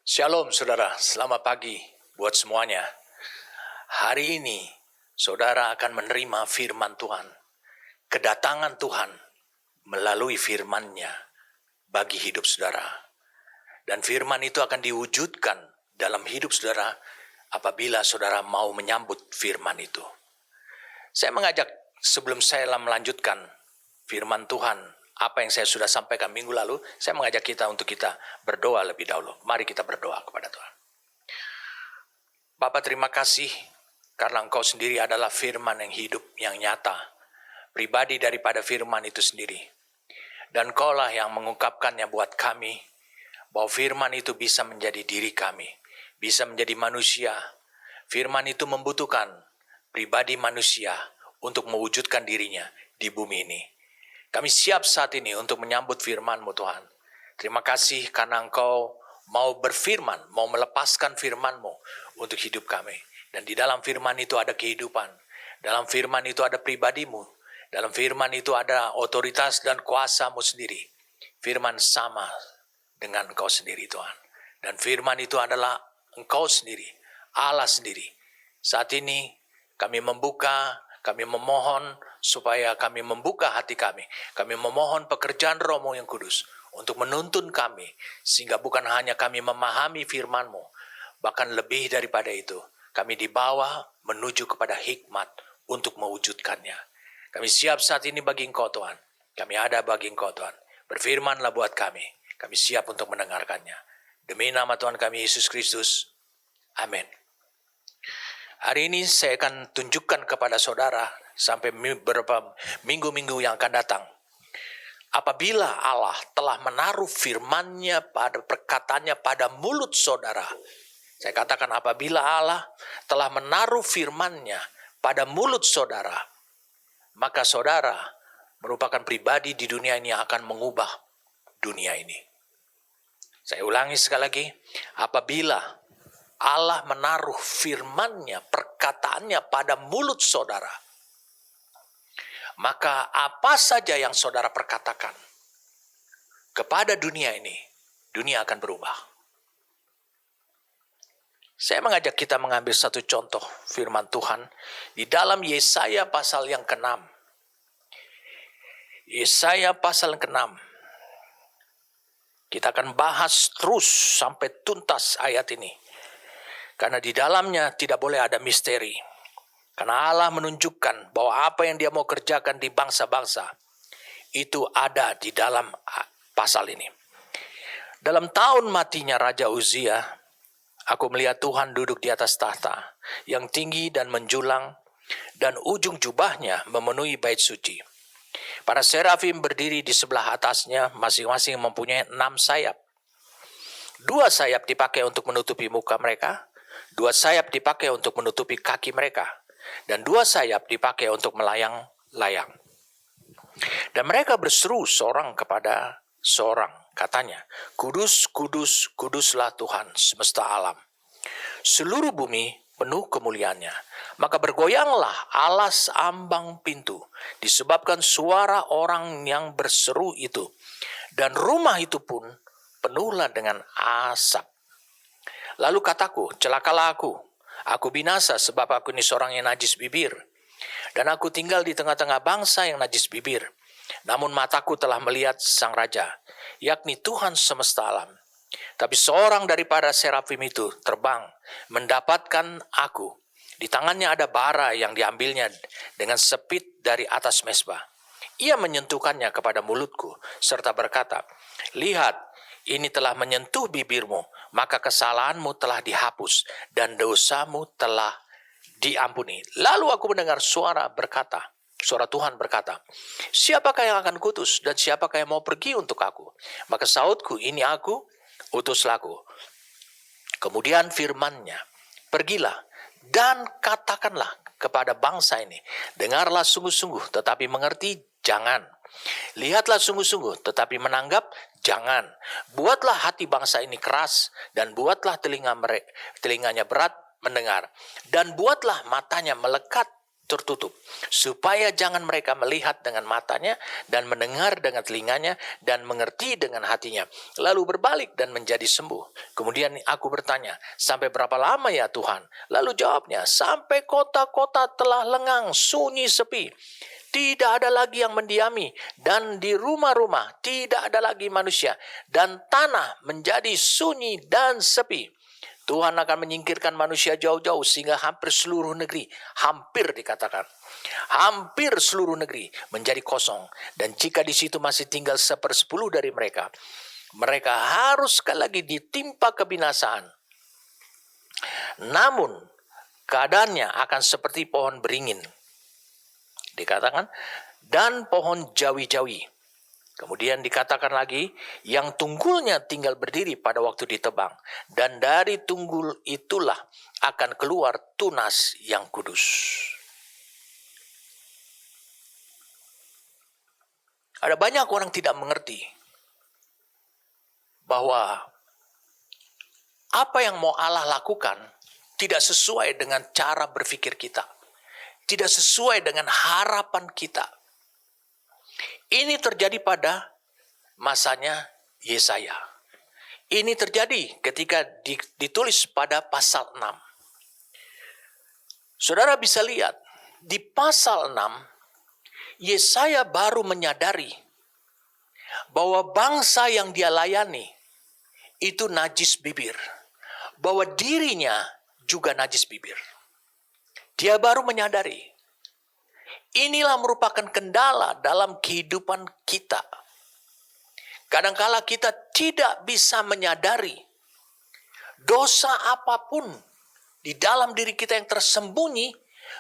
Shalom saudara, selamat pagi buat semuanya. Hari ini saudara akan menerima firman Tuhan. Kedatangan Tuhan melalui firman-Nya bagi hidup saudara. Dan firman itu akan diwujudkan dalam hidup saudara apabila saudara mau menyambut firman itu. Saya mengajak sebelum saya melanjutkan firman Tuhan, apa yang saya sudah sampaikan minggu lalu, saya mengajak kita untuk kita berdoa lebih dahulu. Mari kita berdoa kepada Tuhan. Bapa, terima kasih karena Engkau sendiri adalah firman yang hidup, yang nyata, pribadi daripada firman itu sendiri. Dan Engkaulah yang mengungkapkannya buat kami, bahwa firman itu bisa menjadi diri kami, bisa menjadi manusia. Firman itu membutuhkan pribadi manusia untuk mewujudkan dirinya di bumi ini. Kami siap saat ini untuk menyambut firman-Mu Tuhan. Terima kasih karena Engkau mau berfirman, mau melepaskan firman-Mu untuk hidup kami. Dan di dalam firman itu ada kehidupan. Dalam firman itu ada pribadi-Mu. Dalam firman itu ada otoritas dan kuasa-Mu sendiri. Firman sama dengan Engkau sendiri Tuhan. Dan firman itu adalah Engkau sendiri, Allah sendiri. Saat ini kami membuka, kami memohon supaya kami membuka hati kami. Kami memohon pekerjaan Roh-Mu yang kudus untuk menuntun kami. Sehingga bukan hanya kami memahami firman-Mu, bahkan lebih daripada itu, kami dibawa menuju kepada hikmat untuk mewujudkannya. Kami siap saat ini bagi Engkau Tuhan. Kami ada bagi Engkau Tuhan. Berfirmanlah buat kami. Kami siap untuk mendengarkannya. Demi nama Tuhan kami Yesus Kristus. Amin. Hari ini saya akan tunjukkan kepada saudara sampai beberapa minggu-minggu yang akan datang. Apabila Allah telah menaruh firman-Nya pada perkataannya pada mulut saudara. Saya katakan apabila Allah telah menaruh firman-Nya pada mulut saudara, maka saudara merupakan pribadi di dunia ini yang akan mengubah dunia ini. Saya ulangi sekali lagi, apabila Allah menaruh firman-Nya, perkataannya pada mulut saudara, maka apa saja yang saudara perkatakan kepada dunia ini, dunia akan berubah. Saya mengajak kita mengambil satu contoh firman Tuhan di dalam Yesaya pasal yang ke-6. Yesaya pasal yang ke-6. Kita akan bahas terus sampai tuntas ayat ini. Karena di dalamnya tidak boleh ada misteri. Karena Allah menunjukkan bahwa apa yang Dia mau kerjakan di bangsa-bangsa itu ada di dalam pasal ini. Dalam tahun matinya Raja Uzia, aku melihat Tuhan duduk di atas tahta yang tinggi dan menjulang, dan ujung jubahnya memenuhi bait suci. Para serafim berdiri di sebelah atasnya, masing-masing mempunyai 6 sayap. 2 sayap dipakai untuk menutupi muka mereka, 2 sayap dipakai untuk menutupi kaki mereka, dan 2 sayap dipakai untuk melayang-layang. Dan mereka berseru seorang kepada seorang, katanya, Kudus, kudus, kuduslah Tuhan semesta alam. Seluruh bumi penuh kemuliaannya. Maka bergoyanglah alas ambang pintu, disebabkan suara orang yang berseru itu. Dan rumah itu pun penuhlah dengan asap. Lalu kataku, celakalah aku binasa sebab aku ini seorang yang najis bibir. Dan aku tinggal di tengah-tengah bangsa yang najis bibir. Namun mataku telah melihat sang raja, yakni Tuhan semesta alam. Tapi seorang daripada serafim itu terbang, mendapatkan aku. Di tangannya ada bara yang diambilnya dengan sepit dari atas mezbah. Ia menyentuhkannya kepada mulutku, serta berkata, Lihat, ini telah menyentuh bibirmu, maka kesalahanmu telah dihapus, dan dosamu telah diampuni. Lalu aku mendengar suara Tuhan berkata, Siapakah yang akan kutus, dan siapakah yang mau pergi untuk aku? Maka sautku, ini aku, utuslah aku. Kemudian firman-Nya, Pergilah, dan katakanlah kepada bangsa ini, dengarlah sungguh-sungguh, tetapi mengerti jangan. Lihatlah sungguh-sungguh, tetapi menanggap jangan. Buatlah hati bangsa ini keras, dan buatlah telinganya berat mendengar. Dan buatlah matanya melekat tertutup, supaya jangan mereka melihat dengan matanya dan mendengar dengan telinganya dan mengerti dengan hatinya, lalu berbalik dan menjadi sembuh. Kemudian aku bertanya, sampai berapa lama ya Tuhan? Lalu jawabnya, sampai kota-kota telah lengang, sunyi, sepi. Tidak ada lagi yang mendiami, dan di rumah-rumah tidak ada lagi manusia, dan tanah menjadi sunyi dan sepi. Tuhan akan menyingkirkan manusia jauh-jauh sehingga hampir seluruh negeri, hampir dikatakan, hampir seluruh negeri menjadi kosong. Dan jika di situ masih tinggal 1/10 dari mereka, mereka harus sekali lagi ditimpa kebinasaan. Namun keadaannya akan seperti pohon beringin, dikatakan, dan pohon jawi-jawi. Kemudian dikatakan lagi, yang tunggulnya tinggal berdiri pada waktu ditebang. Dan dari tunggul itulah akan keluar tunas yang kudus. Ada banyak orang tidak mengerti bahwa apa yang mau Allah lakukan tidak sesuai dengan cara berpikir kita. Tidak sesuai dengan harapan kita. Ini terjadi pada masanya Yesaya. Ini terjadi ketika ditulis pada pasal 6. Saudara bisa lihat, di pasal 6, Yesaya baru menyadari bahwa bangsa yang dia layani itu najis bibir. Bahwa dirinya juga najis bibir. Dia baru menyadari. Inilah merupakan kendala dalam kehidupan kita. Kadangkala kita tidak bisa menyadari dosa apapun di dalam diri kita yang tersembunyi,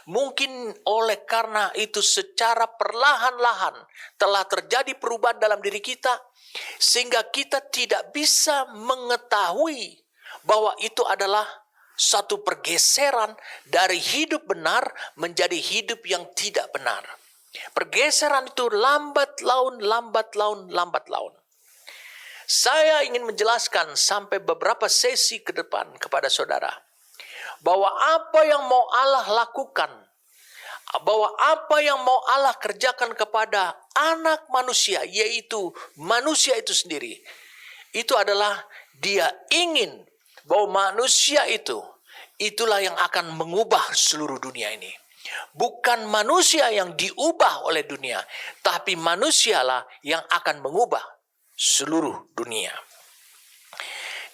mungkin oleh karena itu secara perlahan-lahan telah terjadi perubahan dalam diri kita, sehingga kita tidak bisa mengetahui bahwa itu adalah satu pergeseran dari hidup benar menjadi hidup yang tidak benar. Pergeseran itu lambat laun, lambat laun, lambat laun. Saya ingin menjelaskan sampai beberapa sesi ke depan kepada saudara, bahwa apa yang mau Allah lakukan, bahwa apa yang mau Allah kerjakan kepada anak manusia, yaitu manusia itu sendiri, itu adalah Dia ingin bahwa manusia itulah yang akan mengubah seluruh dunia ini. Bukan manusia yang diubah oleh dunia, tapi manusialah yang akan mengubah seluruh dunia.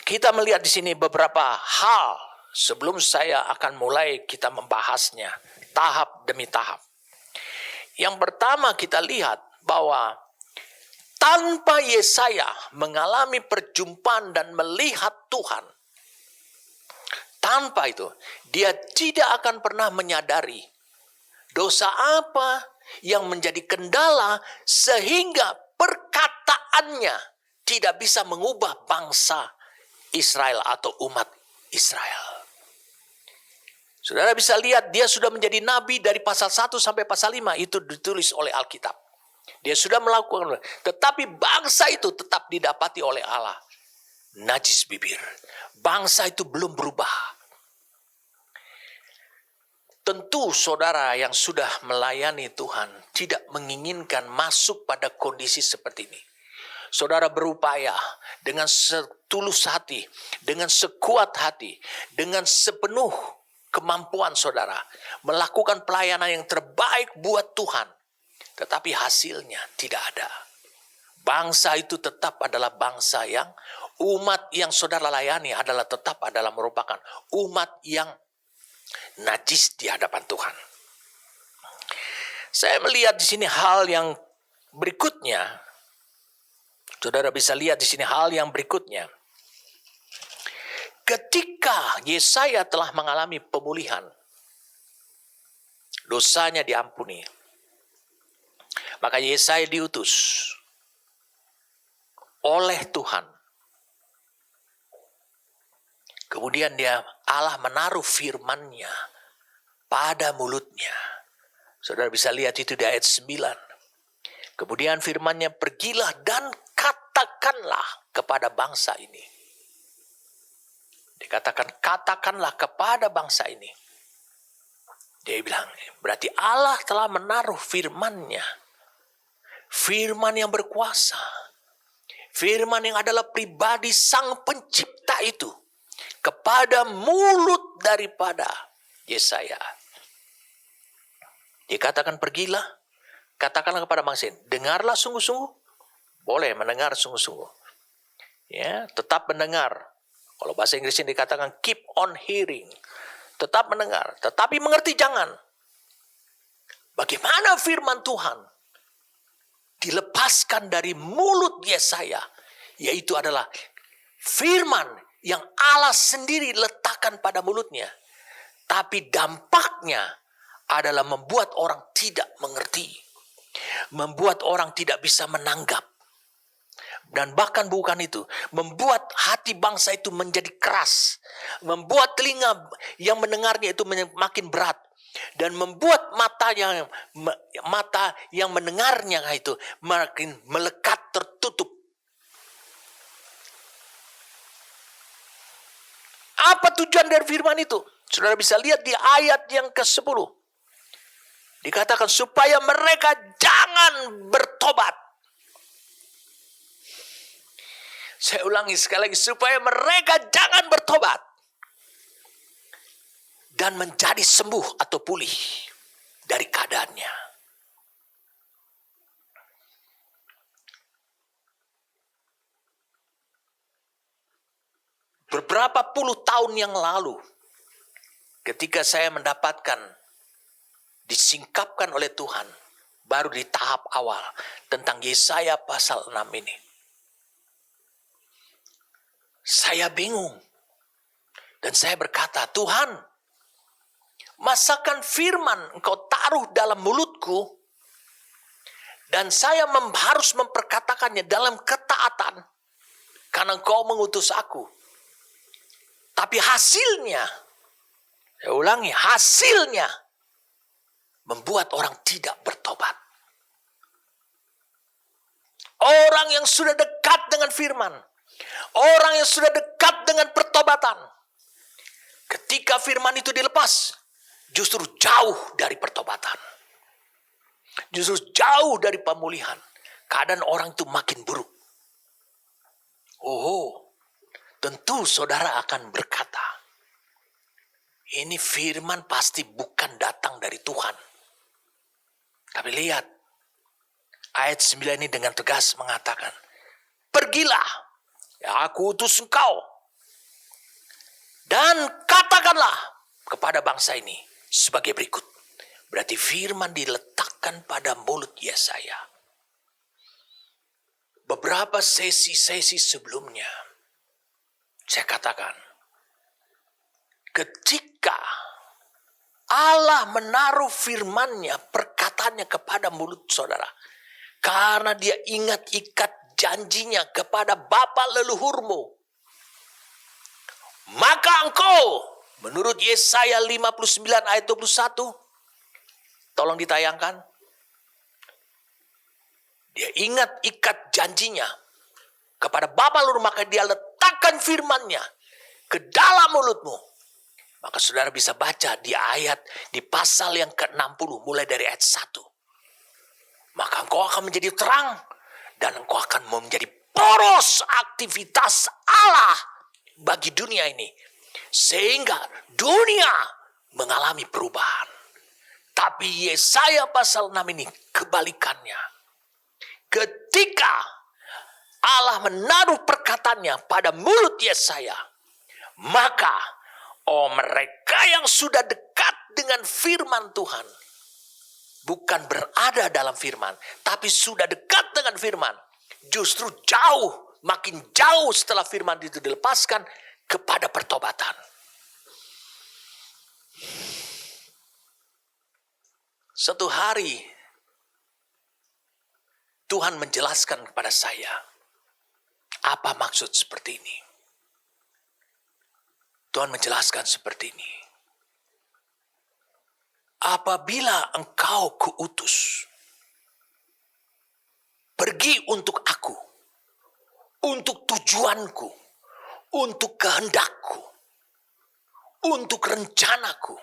Kita melihat di sini beberapa hal sebelum saya akan mulai kita membahasnya tahap demi tahap. Yang pertama kita lihat bahwa tanpa Yesaya mengalami perjumpaan dan melihat Tuhan, tanpa itu, dia tidak akan pernah menyadari dosa apa yang menjadi kendala sehingga perkataannya tidak bisa mengubah bangsa Israel atau umat Israel. Saudara bisa lihat dia sudah menjadi nabi dari pasal 1 sampai pasal 5, itu ditulis oleh Alkitab. Dia sudah melakukan, tetapi bangsa itu tetap didapati oleh Allah najis bibir. Bangsa itu belum berubah. Tentu saudara yang sudah melayani Tuhan tidak menginginkan masuk pada kondisi seperti ini. Saudara berupaya dengan setulus hati, dengan sekuat hati, dengan sepenuh kemampuan saudara melakukan pelayanan yang terbaik buat Tuhan. Tetapi hasilnya tidak ada. Bangsa itu tetap adalah bangsa yang, umat yang saudara layani adalah tetap adalah merupakan umat yang najis di hadapan Tuhan. Saya melihat di sini hal yang berikutnya. Saudara bisa lihat di sini hal yang berikutnya. Ketika Yesaya telah mengalami pemulihan, dosanya diampuni, maka Yesaya diutus oleh Tuhan. Kemudian Allah menaruh firman-Nya pada mulutnya. Saudara bisa lihat itu di ayat 9. Kemudian firman-Nya, pergilah dan katakanlah kepada bangsa ini. Dikatakan katakanlah kepada bangsa ini. Dia bilang, berarti Allah telah menaruh firman-Nya. Firman yang berkuasa. Firman yang adalah pribadi sang pencipta itu. Kepada mulut daripada Yesaya. Dikatakan pergilah. Katakanlah kepada bangsa ini, dengarlah sungguh-sungguh. Boleh mendengar sungguh-sungguh. Ya, tetap mendengar. Kalau bahasa Inggrisnya dikatakan keep on hearing. Tetap mendengar, tetapi mengerti jangan. Bagaimana firman Tuhan dilepaskan dari mulut Yesaya, yaitu adalah firman yang Allah sendiri letakkan pada mulutnya. Tapi dampaknya adalah membuat orang tidak mengerti. Membuat orang tidak bisa menanggap. Dan bahkan bukan itu, membuat hati bangsa itu menjadi keras, membuat telinga yang mendengarnya itu makin berat, dan membuat mata yang mendengarnya itu makin melekat tertutup. Apa tujuan dari firman itu? Saudara bisa lihat di ayat yang ke-10. Dikatakan supaya mereka jangan bertobat. Saya ulangi sekali lagi, supaya mereka jangan bertobat dan menjadi sembuh atau pulih dari keadaannya. Beberapa puluh tahun yang lalu, ketika saya mendapatkan, disingkapkan oleh Tuhan, baru di tahap awal tentang Yesaya pasal 6 ini. Saya bingung. Dan saya berkata, Tuhan, masakan firman Engkau taruh dalam mulutku, dan saya harus memperkatakannya dalam ketaatan, karena Engkau mengutus aku. Tapi hasilnya, saya ulangi, hasilnya membuat orang tidak bertobat. Orang yang sudah dekat dengan firman, orang yang sudah dekat dengan pertobatan, ketika firman itu dilepas, justru jauh dari pertobatan. Justru jauh dari pemulihan. Keadaan orang itu makin buruk. Oh, tentu saudara akan berkata, ini firman pasti bukan datang dari Tuhan. Tapi lihat, ayat 9 ini dengan tegas mengatakan, pergilah, ya aku utus engkau. Dan katakanlah kepada bangsa ini sebagai berikut. Berarti firman diletakkan pada mulut Yesaya. Beberapa sesi-sesi sebelumnya, saya katakan, ketika Allah menaruh firman-Nya, perkataannya kepada mulut saudara, karena dia ingat ikat janjinya kepada bapa leluhurmu, maka engkau, menurut Yesaya 59 ayat 21, tolong ditayangkan. Dia ingat ikat janjinya kepada bapa leluhur, maka dia letakkan firman-Nya ke dalam mulutmu. Maka saudara bisa baca di ayat, di pasal yang ke-60, mulai dari ayat 1. Maka engkau akan menjadi terang, dan engkau akan menjadi poros aktivitas Allah bagi dunia ini. Sehingga dunia mengalami perubahan. Tapi Yesaya pasal 6 ini kebalikannya. Ketika Allah menaruh perkataannya pada mulut Yesaya, maka mereka yang sudah dekat dengan firman Tuhan, bukan berada dalam firman, tapi sudah dekat dengan firman, justru jauh, makin jauh setelah firman itu dilepaskan kepada pertobatan. Suatu hari Tuhan menjelaskan kepada saya apa maksud seperti ini. Tuhan menjelaskan seperti ini. Apabila engkau kuutus, pergi untuk aku, untuk tujuanku, untuk kehendakku, untuk rencanaku,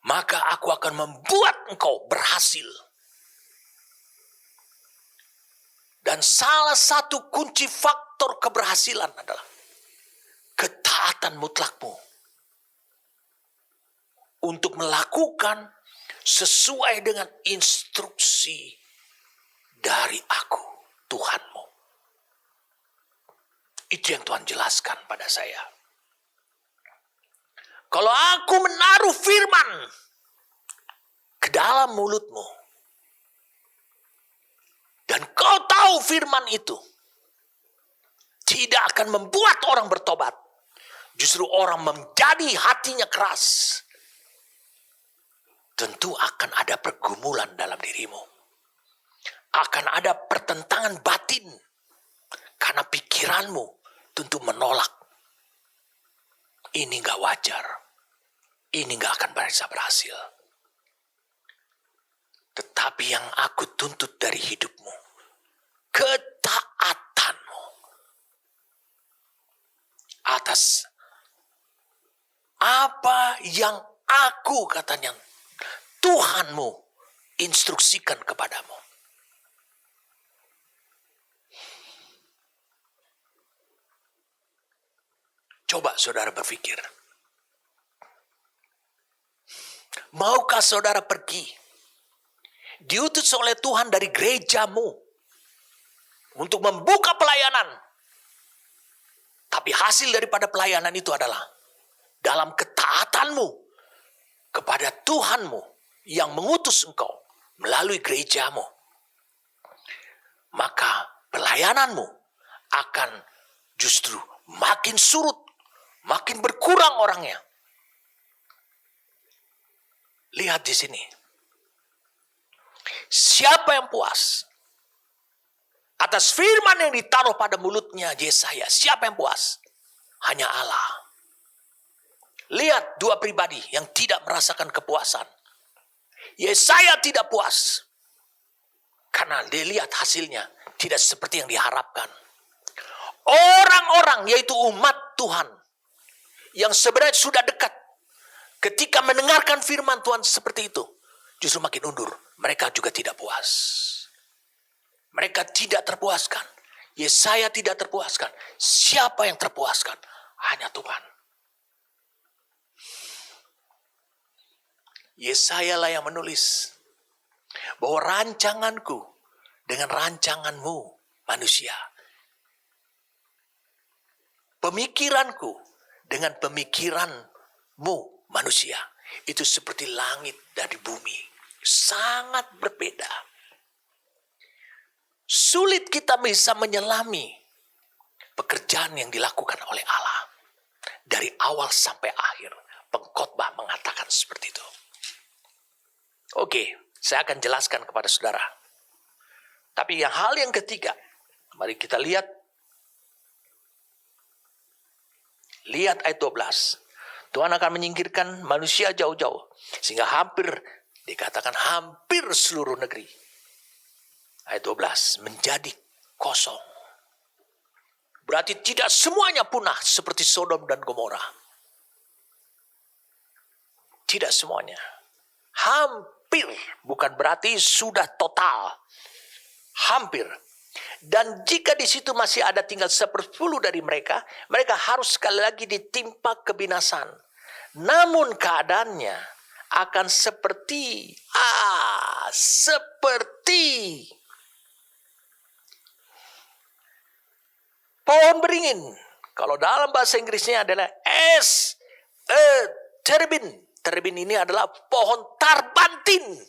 maka aku akan membuat engkau berhasil. Dan salah satu kunci faktor keberhasilan adalah ketaatan mutlakmu untuk melakukan sesuai dengan instruksi dari aku, Tuhanmu. Itu yang Tuhan jelaskan pada saya. Kalau aku menaruh firman ke dalam mulutmu, dan kau tahu firman itu tidak akan membuat orang bertobat, justru orang menjadi hatinya keras, tentu akan ada pergumulan dalam dirimu. Akan ada pertentangan batin, karena pikiranmu tentu menolak. Ini gak wajar. Ini gak akan bisa berhasil. Tetapi yang aku tuntut dari hidupmu, ketaatanmu atas apa yang aku, katanya, Tuhanmu instruksikan kepadamu. Coba saudara berpikir. Maukah saudara pergi, diutus oleh Tuhan dari gerejamu untuk membuka pelayanan, tapi hasil daripada pelayanan itu adalah dalam ketaatanmu kepada Tuhanmu yang mengutus engkau melalui gerejamu, maka pelayananmu akan justru makin surut, makin berkurang orangnya. Lihat di sini. Siapa yang puas atas firman yang ditaruh pada mulutnya Yesaya? Siapa yang puas? Hanya Allah. Lihat dua pribadi yang tidak merasakan kepuasan. Yesaya tidak puas karena dia lihat hasilnya tidak seperti yang diharapkan. Orang-orang, yaitu umat Tuhan yang sebenarnya sudah dekat, ketika mendengarkan firman Tuhan seperti itu, justru makin undur. Mereka juga tidak puas. Mereka tidak terpuaskan. Yesaya tidak terpuaskan. Siapa yang terpuaskan? Hanya Tuhan. Yesaya lah yang menulis bahwa rancanganku dengan rancanganmu manusia, pemikiranku dengan pemikiranmu manusia, itu seperti langit dari bumi. Sangat berbeda. Sulit kita bisa menyelami pekerjaan yang dilakukan oleh Allah. Dari awal sampai akhir, pengkhotbah mengatakan seperti itu. Oke, saya akan jelaskan kepada saudara. Tapi hal yang ketiga, mari kita lihat. Lihat ayat 12. Tuhan akan menyingkirkan manusia jauh-jauh. Sehingga dikatakan hampir seluruh negeri. Ayat 12. Menjadi kosong. Berarti tidak semuanya punah seperti Sodom dan Gomora. Tidak semuanya. Hampir. Bukan berarti sudah total. Hampir. Dan jika di situ masih ada tinggal 10 dari mereka, mereka harus sekali lagi ditimpa kebinasan. Namun keadaannya akan seperti pohon beringin. Kalau dalam bahasa Inggrisnya adalah terebin. Terebin ini adalah pohon tarbantin.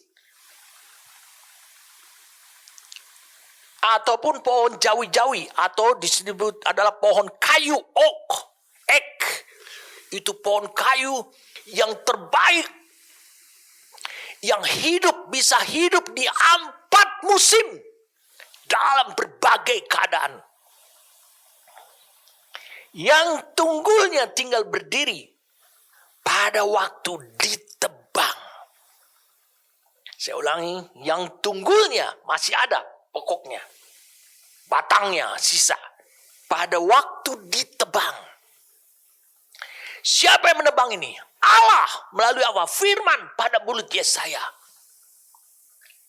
Ataupun pohon jawi-jawi, atau disebut adalah pohon kayu oak. Itu pohon kayu yang terbaik, yang bisa hidup di 4 musim dalam berbagai keadaan. Yang tunggulnya tinggal berdiri pada waktu ditebang. Saya ulangi, yang tunggulnya masih ada pokoknya, batangnya sisa pada waktu ditebang. Siapa yang menebang ini? Allah melalui apa? Firman pada mulut Yesaya.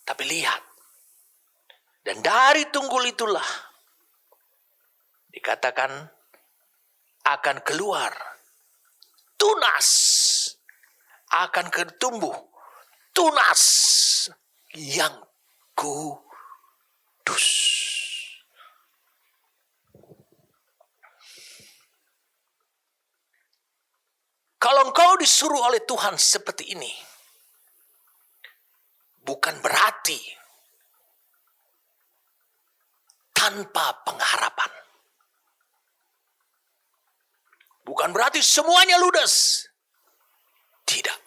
Tapi lihat, dan dari tunggul itulah dikatakan akan keluar tunas, akan tumbuh tunas yang kudus. Kalau engkau disuruh oleh Tuhan seperti ini, bukan berarti tanpa pengharapan. Bukan berarti semuanya ludes. Tidak.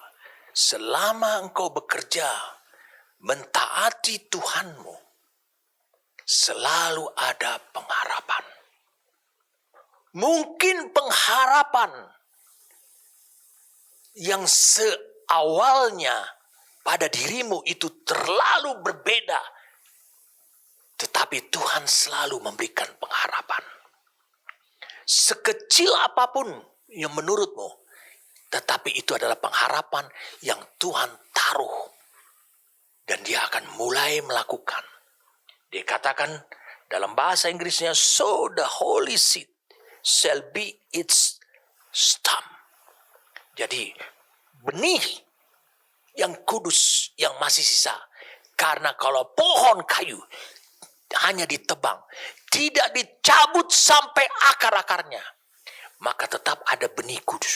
Selama engkau bekerja mentaati Tuhanmu, selalu ada pengharapan. Mungkin pengharapan yang seawalnya pada dirimu itu terlalu berbeda, tetapi Tuhan selalu memberikan pengharapan. Sekecil apapun yang menurutmu, tetapi itu adalah pengharapan yang Tuhan taruh. Dan dia akan mulai melakukan. Dia katakan dalam bahasa Inggrisnya, so the holy seed shall be its stump. Jadi benih yang kudus yang masih sisa. Karena kalau pohon kayu hanya ditebang, tidak dicabut sampai akar-akarnya, maka tetap ada benih kudus.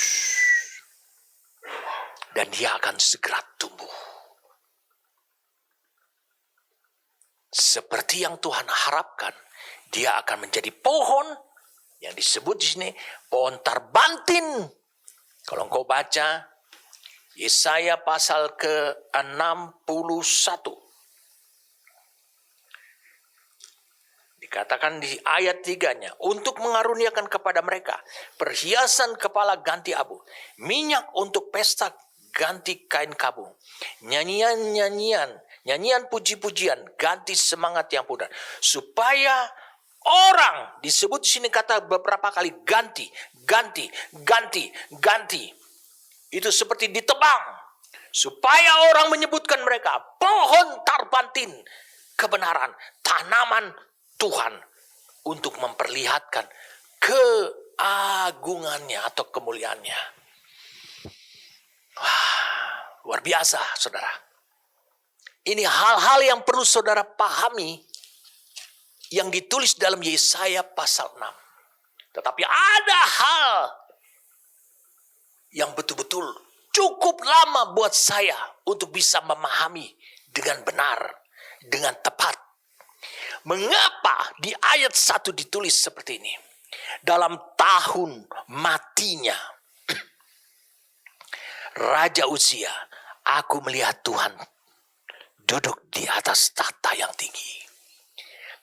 Dan dia akan segera tumbuh. Seperti yang Tuhan harapkan, dia akan menjadi pohon yang disebut di sini pohon tarbantin. Kalau engkau baca Yesaya pasal ke-61. Dikatakan di ayat 3-nya, untuk mengaruniakan kepada mereka perhiasan kepala ganti abu, minyak untuk pesta ganti kain kabung, nyanyian puji-pujian ganti semangat yang pudar, supaya orang, disebut di sini kata beberapa kali ganti. Itu seperti ditebang. Supaya orang menyebutkan mereka pohon tarbantin kebenaran, tanaman Tuhan, untuk memperlihatkan keagungannya atau kemuliaannya. Wah, luar biasa, saudara. Ini hal-hal yang perlu saudara pahami yang ditulis dalam Yesaya pasal 6. Tetapi ada hal yang betul-betul cukup lama buat saya untuk bisa memahami dengan benar, dengan tepat. Mengapa di ayat 1 ditulis seperti ini? Dalam tahun matinya Raja Uzia, aku melihat Tuhan duduk di atas tahta yang tinggi.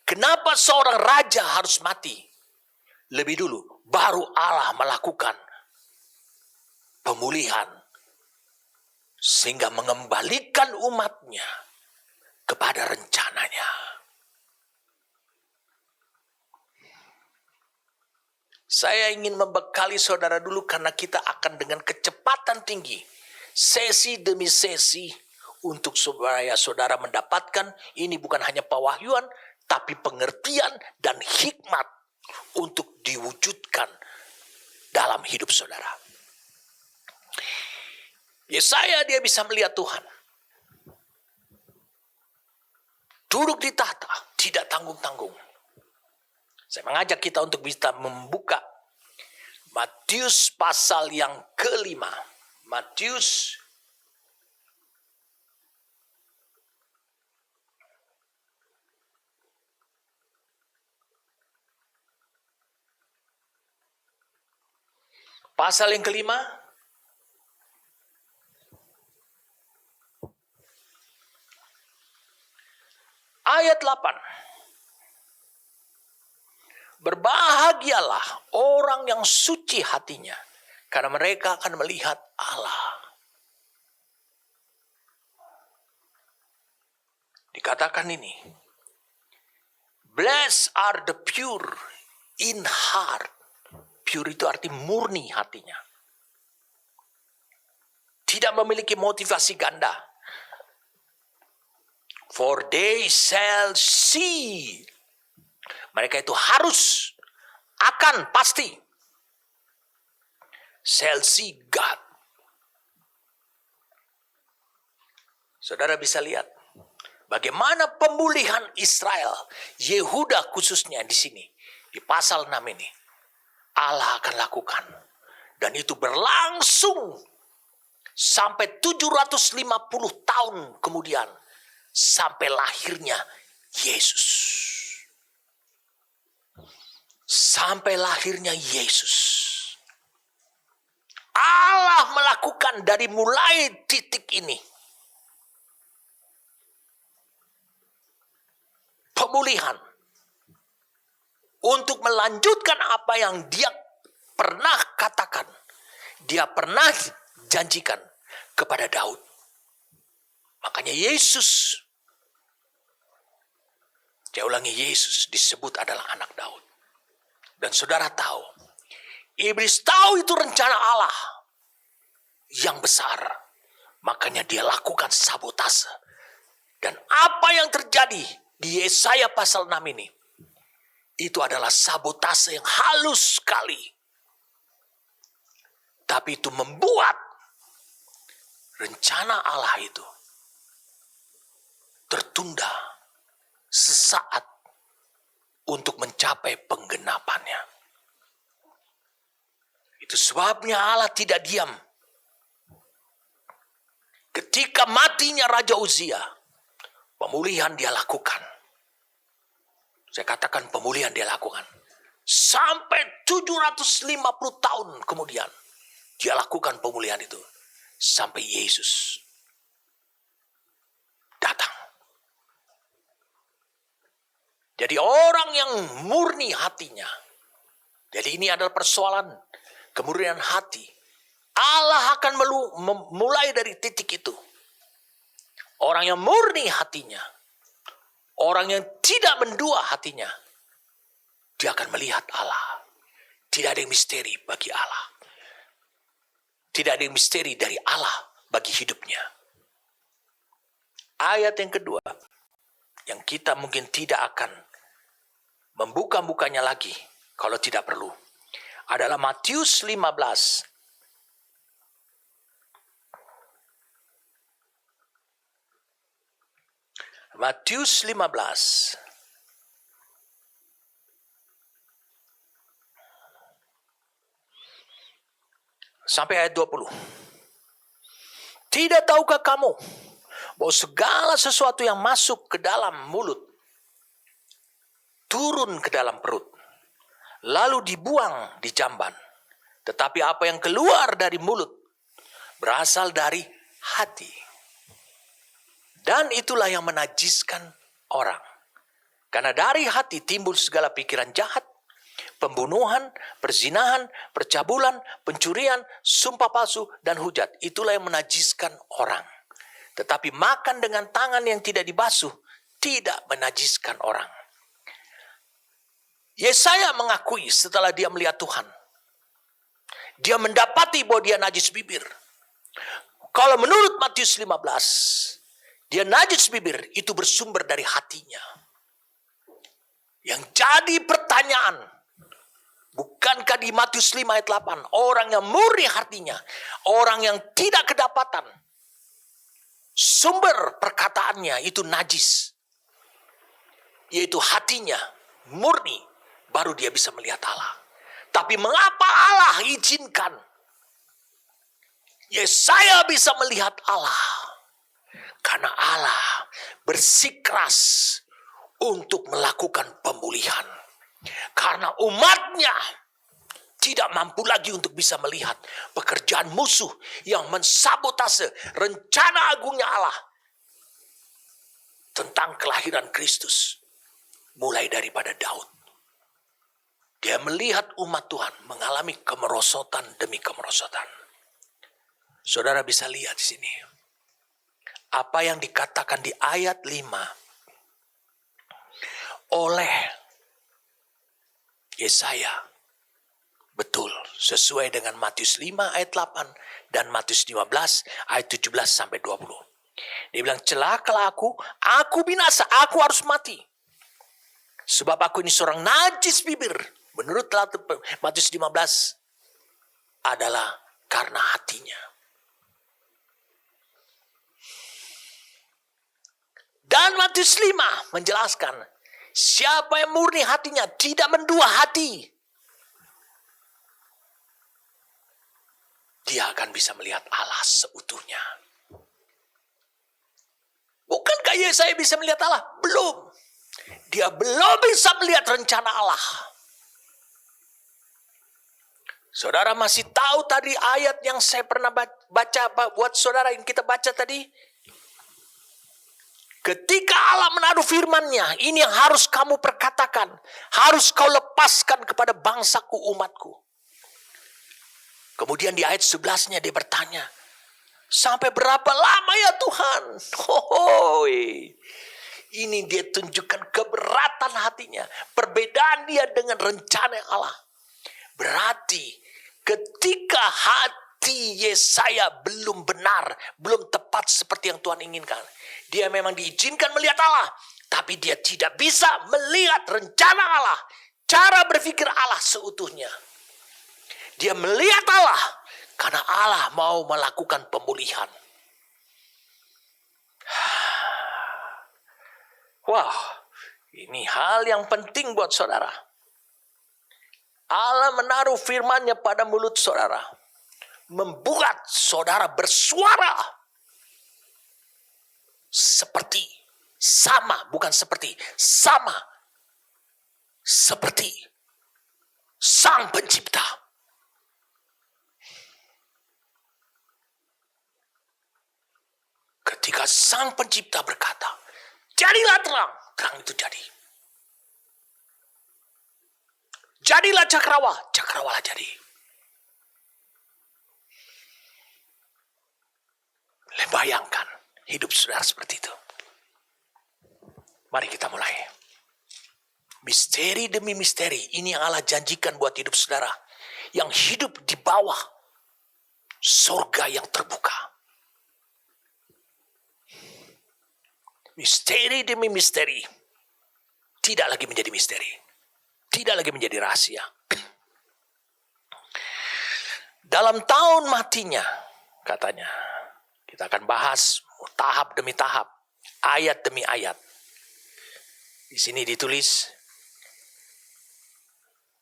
Kenapa seorang raja harus mati lebih dulu, baru Allah melakukan pemulihan sehingga mengembalikan umatnya kepada rencananya. Saya ingin membekali saudara dulu karena kita akan dengan kecepatan tinggi, sesi demi sesi, untuk supaya saudara mendapatkan ini bukan hanya pewahyuan, tapi pengertian dan hikmat untuk diwujudkan dalam hidup saudara. Yesaya dia bisa melihat Tuhan duduk di tahta, tidak tanggung-tanggung. Saya mengajak kita untuk bisa membuka Matius pasal yang ke-5. Matius pasal yang ke-5 ayat 8. Berbahagialah orang yang suci hatinya, karena mereka akan melihat Allah. Dikatakan ini, blessed are the pure in heart. Pure itu arti murni hatinya. tidak memiliki motivasi ganda. For they shall see. Mereka itu harus, akan, pasti. Shall see God. Saudara bisa lihat bagaimana pemulihan Israel, Yehuda khususnya di sini, di pasal 6 ini, Allah akan lakukan. Dan itu berlangsung sampai 750 tahun kemudian, sampai lahirnya Yesus. Sampai lahirnya Yesus. Allah melakukan dari mulai titik ini pemulihan untuk melanjutkan apa yang dia pernah katakan, dia pernah janjikan kepada Daud. Makanya Yesus, saya ulangi, Yesus disebut adalah anak Daud. Dan saudara tahu, iblis tahu itu rencana Allah yang besar. Makanya dia lakukan sabotase. Dan apa yang terjadi di Yesaya pasal 6 ini, itu adalah sabotase yang halus sekali. Tapi itu membuat rencana Allah itu tertunda sesaat untuk mencapai penggenapannya. Itu sebabnya Allah tidak diam. Ketika matinya Raja Uzia, pemulihan dia lakukan. Saya katakan pemulihan dia lakukan. Sampai 750 tahun kemudian, dia lakukan pemulihan itu. Sampai Yesus datang. Jadi orang yang murni hatinya. Jadi ini adalah persoalan kemurnian hati. Allah akan mulai dari titik itu. Orang yang murni hatinya. Orang yang tidak mendua hatinya. Dia akan melihat Allah. Tidak ada yang misteri bagi Allah. Tidak ada yang misteri dari Allah bagi hidupnya. Ayat yang kedua, yang kita mungkin tidak akan membuka-bukanya lagi kalau tidak perlu, adalah Matius 15. Matius 15. Sampai ayat 20. Tidak tahukah kamu bahwa segala sesuatu yang masuk ke dalam mulut turun ke dalam perut, lalu dibuang di jamban. Tetapi apa yang keluar dari mulut berasal dari hati. Dan itulah yang menajiskan orang. Karena dari hati timbul segala pikiran jahat, pembunuhan, perzinahan, percabulan, pencurian, sumpah palsu, dan hujat. Itulah yang menajiskan orang. Tetapi makan dengan tangan yang tidak dibasuh tidak menajiskan orang. Yesaya mengakui setelah dia melihat Tuhan. Dia mendapati bahwa dia najis bibir. Kalau menurut Matius 15, dia najis bibir itu bersumber dari hatinya. Yang jadi pertanyaan, bukankah di Matius 5 ayat 8, orang yang murni hatinya, orang yang tidak kedapatan, sumber perkataannya itu najis. Yaitu hatinya murni, baru dia bisa melihat Allah. Tapi mengapa Allah izinkan Yesaya bisa melihat Allah? Karena Allah bersikeras untuk melakukan pemulihan. Karena umatnya tidak mampu lagi untuk bisa melihat pekerjaan musuh yang mensabotase rencana agungnya Allah tentang kelahiran Kristus. Mulai daripada Daud. Dia melihat umat Tuhan mengalami kemerosotan demi kemerosotan. Saudara bisa lihat di sini. Apa yang dikatakan di ayat 5 oleh Yesaya betul Sesuai dengan Matius 5 ayat 8 dan Matius 15 ayat 17 sampai 20. Dia bilang, celakalah aku binasa, aku harus mati. Sebab aku ini seorang najis bibir. Menurut Matius 15 adalah karena hatinya. Dan Matius 5 menjelaskan, siapa yang murni hatinya, tidak mendua hati, dia akan bisa melihat Allah seutuhnya. Bukankah Yesaya bisa melihat Allah? Belum. Dia belum bisa melihat rencana Allah. Saudara masih tahu tadi ayat yang saya pernah baca buat saudara yang kita baca tadi? Ketika Allah menaruh firman-Nya, ini yang harus kamu perkatakan. Harus kau lepaskan kepada bangsaku, umatku. Kemudian di ayat 11-nya dia bertanya, sampai berapa lama ya Tuhan? Ini dia tunjukkan keberatan hatinya. Perbedaan dia dengan rencana Allah. Berarti ketika hati Yesaya belum benar, belum tepat seperti yang Tuhan inginkan. Dia memang diizinkan melihat Allah, tapi dia tidak bisa melihat rencana Allah, cara berpikir Allah seutuhnya. Dia melihat Allah karena Allah mau melakukan pemulihan. Wah, ini hal yang penting buat saudara. Allah menaruh firman-Nya pada mulut saudara, membuat saudara bersuara seperti, sama, bukan seperti, sama, seperti Sang Pencipta. Ketika Sang Pencipta berkata, jadilah terang, terang itu jadi. Jadilah cakrawala, cakrawala jadi. Bayangkan hidup saudara seperti itu. Mari kita mulai. Misteri demi misteri, ini yang Allah janjikan buat hidup saudara. Yang hidup di bawah surga yang terbuka. Misteri demi misteri. Tidak lagi menjadi misteri. Tidak lagi menjadi rahasia. Dalam tahun matinya, katanya, kita akan bahas tahap demi tahap, ayat demi ayat. Di sini ditulis,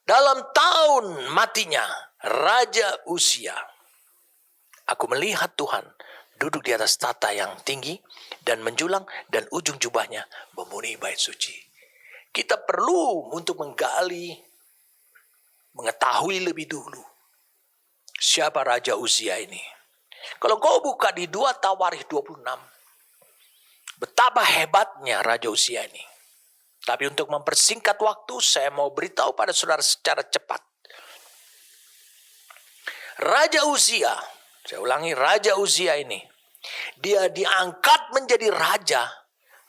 dalam tahun matinya Raja Uzia, aku melihat Tuhan duduk di atas tahta yang tinggi dan menjulang, dan ujung jubahnya memenuhi bait suci. Kita perlu untuk menggali, mengetahui lebih dulu siapa Raja Uzia ini. Kalau kau buka di 2 Tawarikh 26, betapa hebatnya Raja Uzia ini. Tapi untuk mempersingkat waktu, saya mau beritahu pada saudara secara cepat. Raja Uzia, saya ulangi, Raja Uzia ini, dia diangkat menjadi raja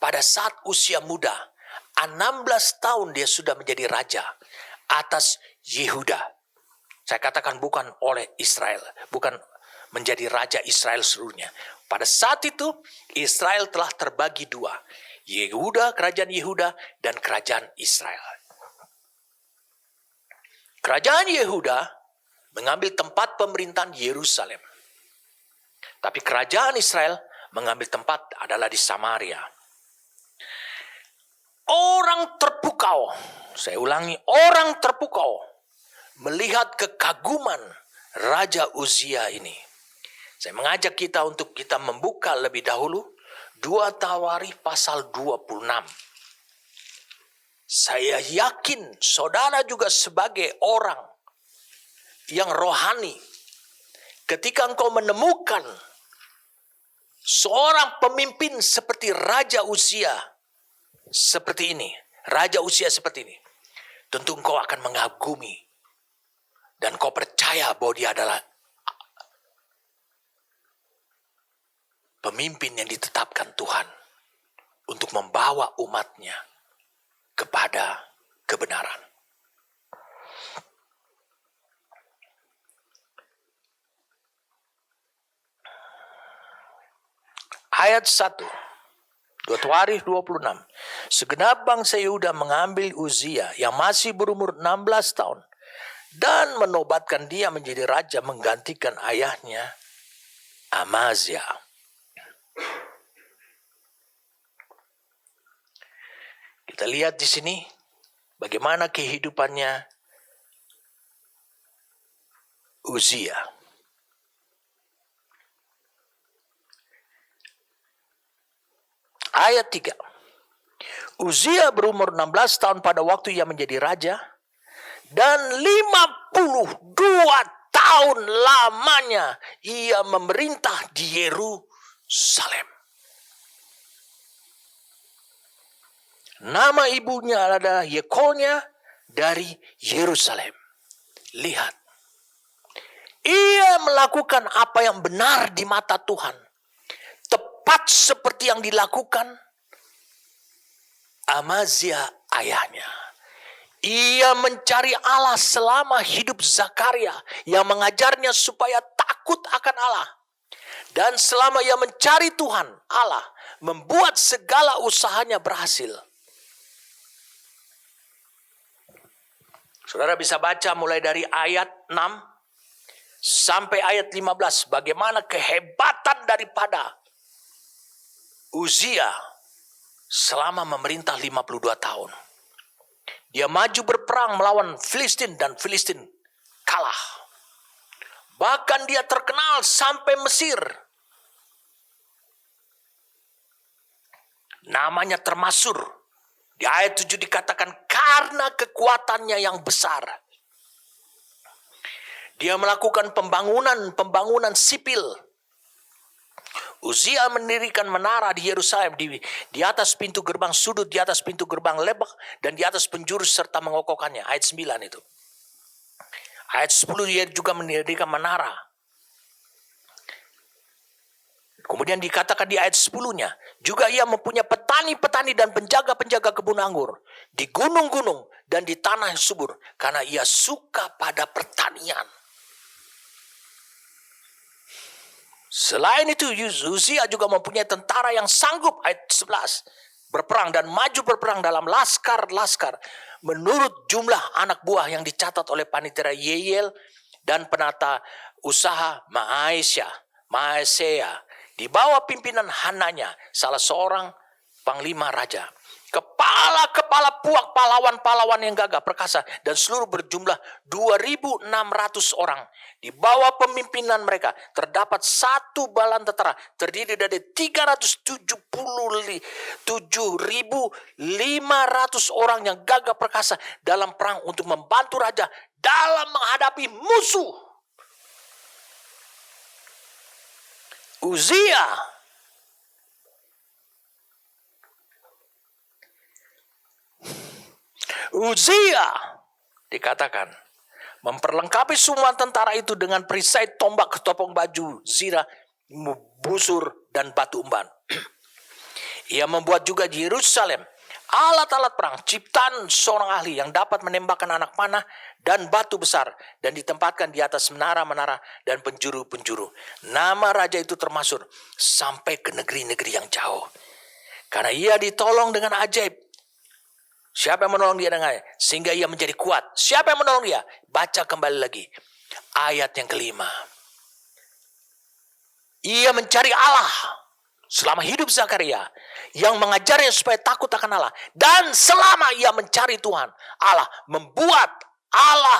pada saat usia muda. 16 tahun dia sudah menjadi raja atas Yehuda. Saya katakan bukan oleh Israel, bukan menjadi raja Israel seluruhnya. Pada saat itu Israel telah terbagi 2. Yehuda, kerajaan Yehuda, dan kerajaan Israel. Kerajaan Yehuda mengambil tempat pemerintahan Yerusalem. Tapi kerajaan Israel mengambil tempat adalah di Samaria. Orang terpukau, saya ulangi, orang terpukau melihat kekaguman Raja Uzia ini. Saya mengajak kita untuk kita membuka lebih dahulu 2 Tawarikh pasal 26. Saya yakin saudara juga sebagai orang yang rohani, ketika engkau menemukan seorang pemimpin seperti Raja Uzia seperti ini, Raja Uzia seperti ini, tentu engkau akan mengagumi dan kau percaya bahwa dia adalah pemimpin yang ditetapkan Tuhan untuk membawa umatnya kepada kebenaran. Ayat 1. 2 Tawarikh 26. Segenap bangsa Yehuda mengambil Uzia yang masih berumur 16 tahun dan menobatkan dia menjadi raja menggantikan ayahnya Amazia. Kita lihat di sini bagaimana kehidupannya Uzia. Ayat 3. Uzia berumur 16 tahun pada waktu ia menjadi raja, dan 52 tahun lamanya ia memerintah di Yerusalem. Nama ibunya adalah Yekonia dari Yerusalem. Lihat, ia melakukan apa yang benar di mata Tuhan, tepat seperti yang dilakukan Amazia ayahnya. Ia mencari Allah selama hidup Zakaria yang mengajarnya supaya takut akan Allah. Dan selama ia mencari Tuhan, Allah membuat segala usahanya berhasil. Saudara bisa baca mulai dari ayat 6 sampai ayat 15. Bagaimana kehebatan daripada Uzia selama memerintah 52 tahun. Dia maju berperang melawan Filistin dan Filistin kalah. Bahkan dia terkenal sampai Mesir. Namanya termasyhur. Di ayat 7 dikatakan karena kekuatannya yang besar. Dia melakukan pembangunan sipil. Uzia mendirikan menara di Yerusalem di atas pintu gerbang sudut, di atas pintu gerbang lebak, dan di atas penjuru serta mengokohkannya. Ayat 9 itu. Ayat 10 dia juga mendirikan menara. Kemudian dikatakan di ayat 10-nya, juga ia mempunyai petani-petani dan penjaga-penjaga kebun anggur di gunung-gunung dan di tanah yang subur, karena ia suka pada pertanian. Selain itu, Uzia juga mempunyai tentara yang sanggup, ayat 11, berperang dan maju berperang dalam laskar-laskar. Menurut jumlah anak buah yang dicatat oleh Panitera Yeyel dan penata usaha Maasea, di bawah pimpinan Hananya, salah seorang panglima raja. Kepala-kepala puak pahlawan-pahlawan yang gagah perkasa dan seluruh berjumlah 2.600 orang. Di bawah pemimpinan mereka terdapat satu balan tentara terdiri dari 377.500 orang yang gagah perkasa dalam perang untuk membantu raja dalam menghadapi musuh. Uzia dikatakan memperlengkapi semua tentara itu dengan perisai, tombak, ketopong baju, zirah, busur, dan batu umban. Ia membuat juga di Yerusalem alat-alat perang, ciptaan seorang ahli yang dapat menembakkan anak panah dan batu besar, dan ditempatkan di atas menara-menara dan penjuru-penjuru. Nama raja itu termasyhur sampai ke negeri-negeri yang jauh, karena ia ditolong dengan ajaib. Siapa yang menolong dia dengan sehingga ia menjadi kuat? Siapa yang menolong dia? Baca kembali lagi ayat yang kelima. Ia mencari Allah selama hidup Zakaria yang mengajarnya supaya takut akan Allah. Dan selama ia mencari Tuhan, Allah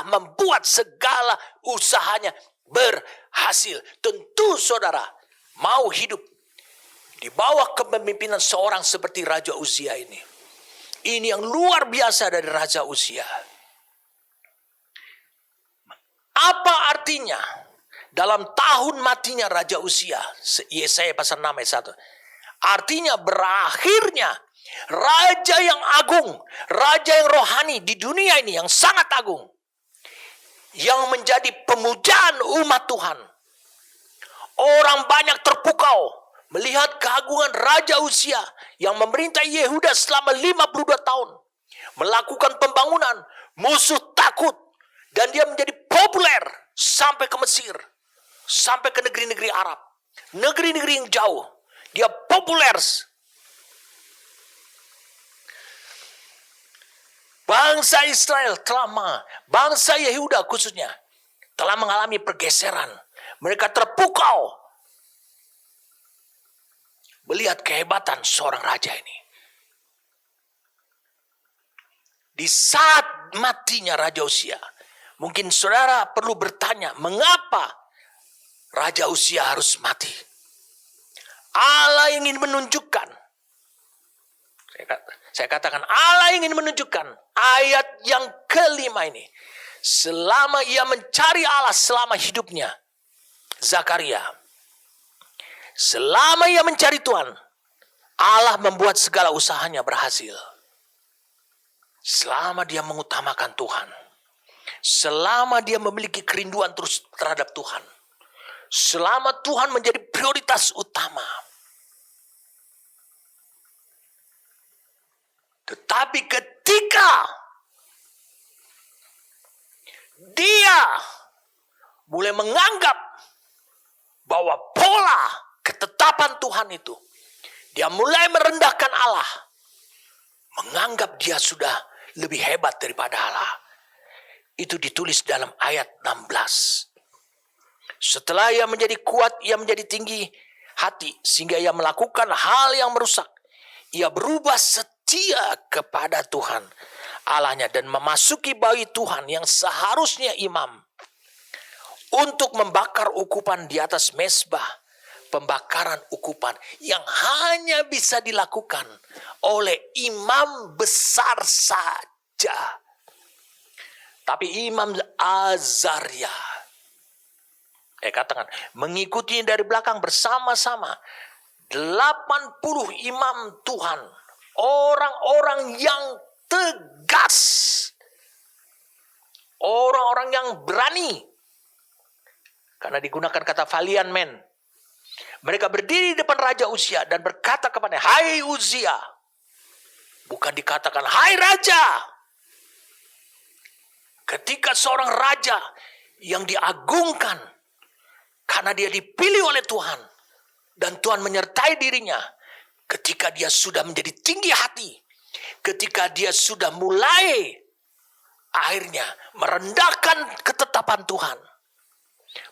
membuat segala usahanya berhasil. Tentu saudara mau hidup di bawah kepemimpinan seorang seperti Raja Uzia ini. Ini yang luar biasa dari Raja Uzia. Apa artinya dalam tahun matinya Raja Uzia? Yesaya pasal 6 ayat 1. Artinya berakhirnya Raja yang agung, Raja yang rohani di dunia ini yang sangat agung, yang menjadi pemujaan umat Tuhan. Orang banyak terpukau melihat keagungan Raja Uzia yang memerintah Yehuda selama 52 tahun. Melakukan pembangunan, musuh takut, dan dia menjadi populer sampai ke Mesir, sampai ke negeri-negeri Arab, negeri-negeri yang jauh. Dia populer. Bangsa Israel bangsa Yehuda khususnya, telah mengalami pergeseran. Mereka terpukau melihat kehebatan seorang raja ini. Di saat matinya Raja Uzia, mungkin saudara perlu bertanya, mengapa Raja Uzia harus mati? Allah ingin menunjukkan, saya katakan Allah ingin menunjukkan ayat yang kelima ini. Selama ia mencari Allah selama hidupnya, Zakaria, selama ia mencari Tuhan, Allah membuat segala usahanya berhasil. Selama dia mengutamakan Tuhan, selama dia memiliki kerinduan terus terhadap Tuhan, selama Tuhan menjadi prioritas utama. Tetapi ketika dia mulai menganggap bahwa pola ketetapan Tuhan itu, dia mulai merendahkan Allah, menganggap dia sudah lebih hebat daripada Allah. Itu ditulis dalam ayat 16. Setelah ia menjadi kuat, ia menjadi tinggi hati, sehingga ia melakukan hal yang merusak. Ia berubah setia kepada Tuhan Allahnya dan memasuki bait Tuhan yang seharusnya imam untuk membakar ukupan di atas mezbah pembakaran ukupan yang hanya bisa dilakukan oleh imam besar saja. Tapi Imam Azaria, katakan, mengikuti dari belakang bersama-sama 80 imam Tuhan, orang-orang yang tegas, orang-orang yang berani, karena digunakan kata valiant men. Mereka berdiri di depan Raja Uzia dan berkata kepada, hai Uzia. Bukan dikatakan, hai Raja. Ketika seorang raja yang diagungkan karena dia dipilih oleh Tuhan dan Tuhan menyertai dirinya, ketika dia sudah menjadi tinggi hati, ketika dia sudah mulai akhirnya merendahkan ketetapan Tuhan,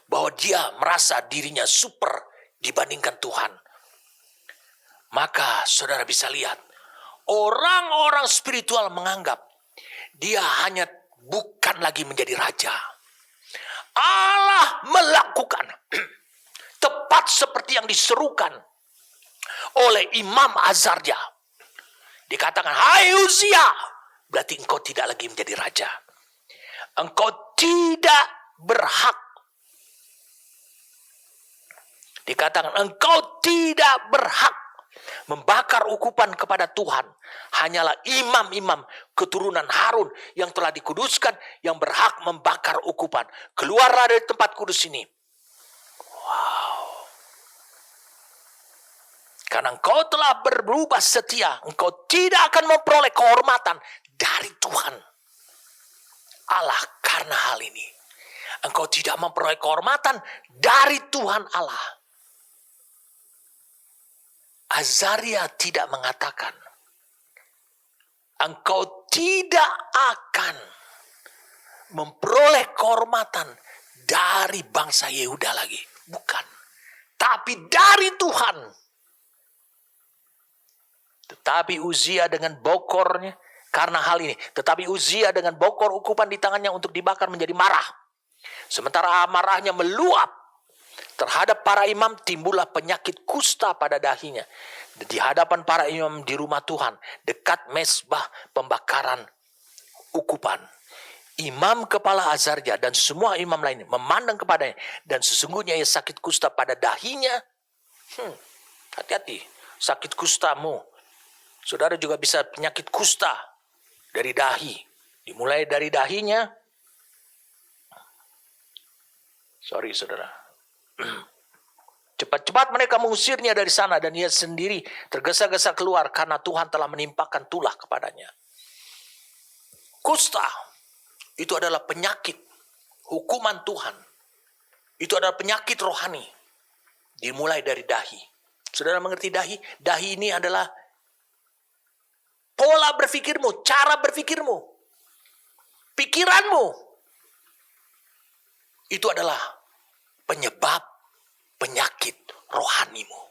bahwa dia merasa dirinya super dibandingkan Tuhan, maka saudara bisa lihat orang-orang spiritual menganggap dia hanya bukan lagi menjadi raja. Allah melakukan tepat seperti yang diserukan oleh Imam Azaria. Dikatakan, hai Uzia, berarti engkau tidak lagi menjadi raja. Engkau tidak berhak. Dikatakan, engkau tidak berhak membakar ukupan kepada Tuhan. Hanyalah imam-imam keturunan Harun yang telah dikuduskan yang berhak membakar ukupan. Keluarlah dari tempat kudus ini. Wow. Karena engkau telah berubah setia, engkau tidak akan memperoleh kehormatan dari Tuhan Allah karena hal ini. Engkau tidak memperoleh kehormatan dari Tuhan Allah. Azaria tidak mengatakan, engkau tidak akan memperoleh kehormatan dari bangsa Yehuda lagi. Bukan. Tapi dari Tuhan. Tetapi Uzia dengan bokornya, karena hal ini. Tetapi Uzia dengan bokor ukupan di tangannya untuk dibakar menjadi marah. Sementara amarahnya meluap terhadap para imam, timbullah penyakit kusta pada dahinya. Di hadapan para imam di rumah Tuhan, dekat mezbah pembakaran ukupan. Imam kepala Azaria dan semua imam lain memandang kepadanya, dan sesungguhnya ia sakit kusta pada dahinya. Hati-hati, sakit kustamu. Saudara juga bisa penyakit kusta dari dahi. Dimulai dari dahinya. Sorry saudara. Cepat-cepat mereka mengusirnya dari sana dan ia sendiri tergesa-gesa keluar karena Tuhan telah menimpakan tulah kepadanya. Kusta itu adalah penyakit hukuman Tuhan. Itu adalah penyakit rohani. Dimulai dari dahi. Saudara mengerti dahi? Dahi ini adalah pola berpikirmu, cara berpikirmu, pikiranmu. Itu adalah penyebab penyakit rohanimu.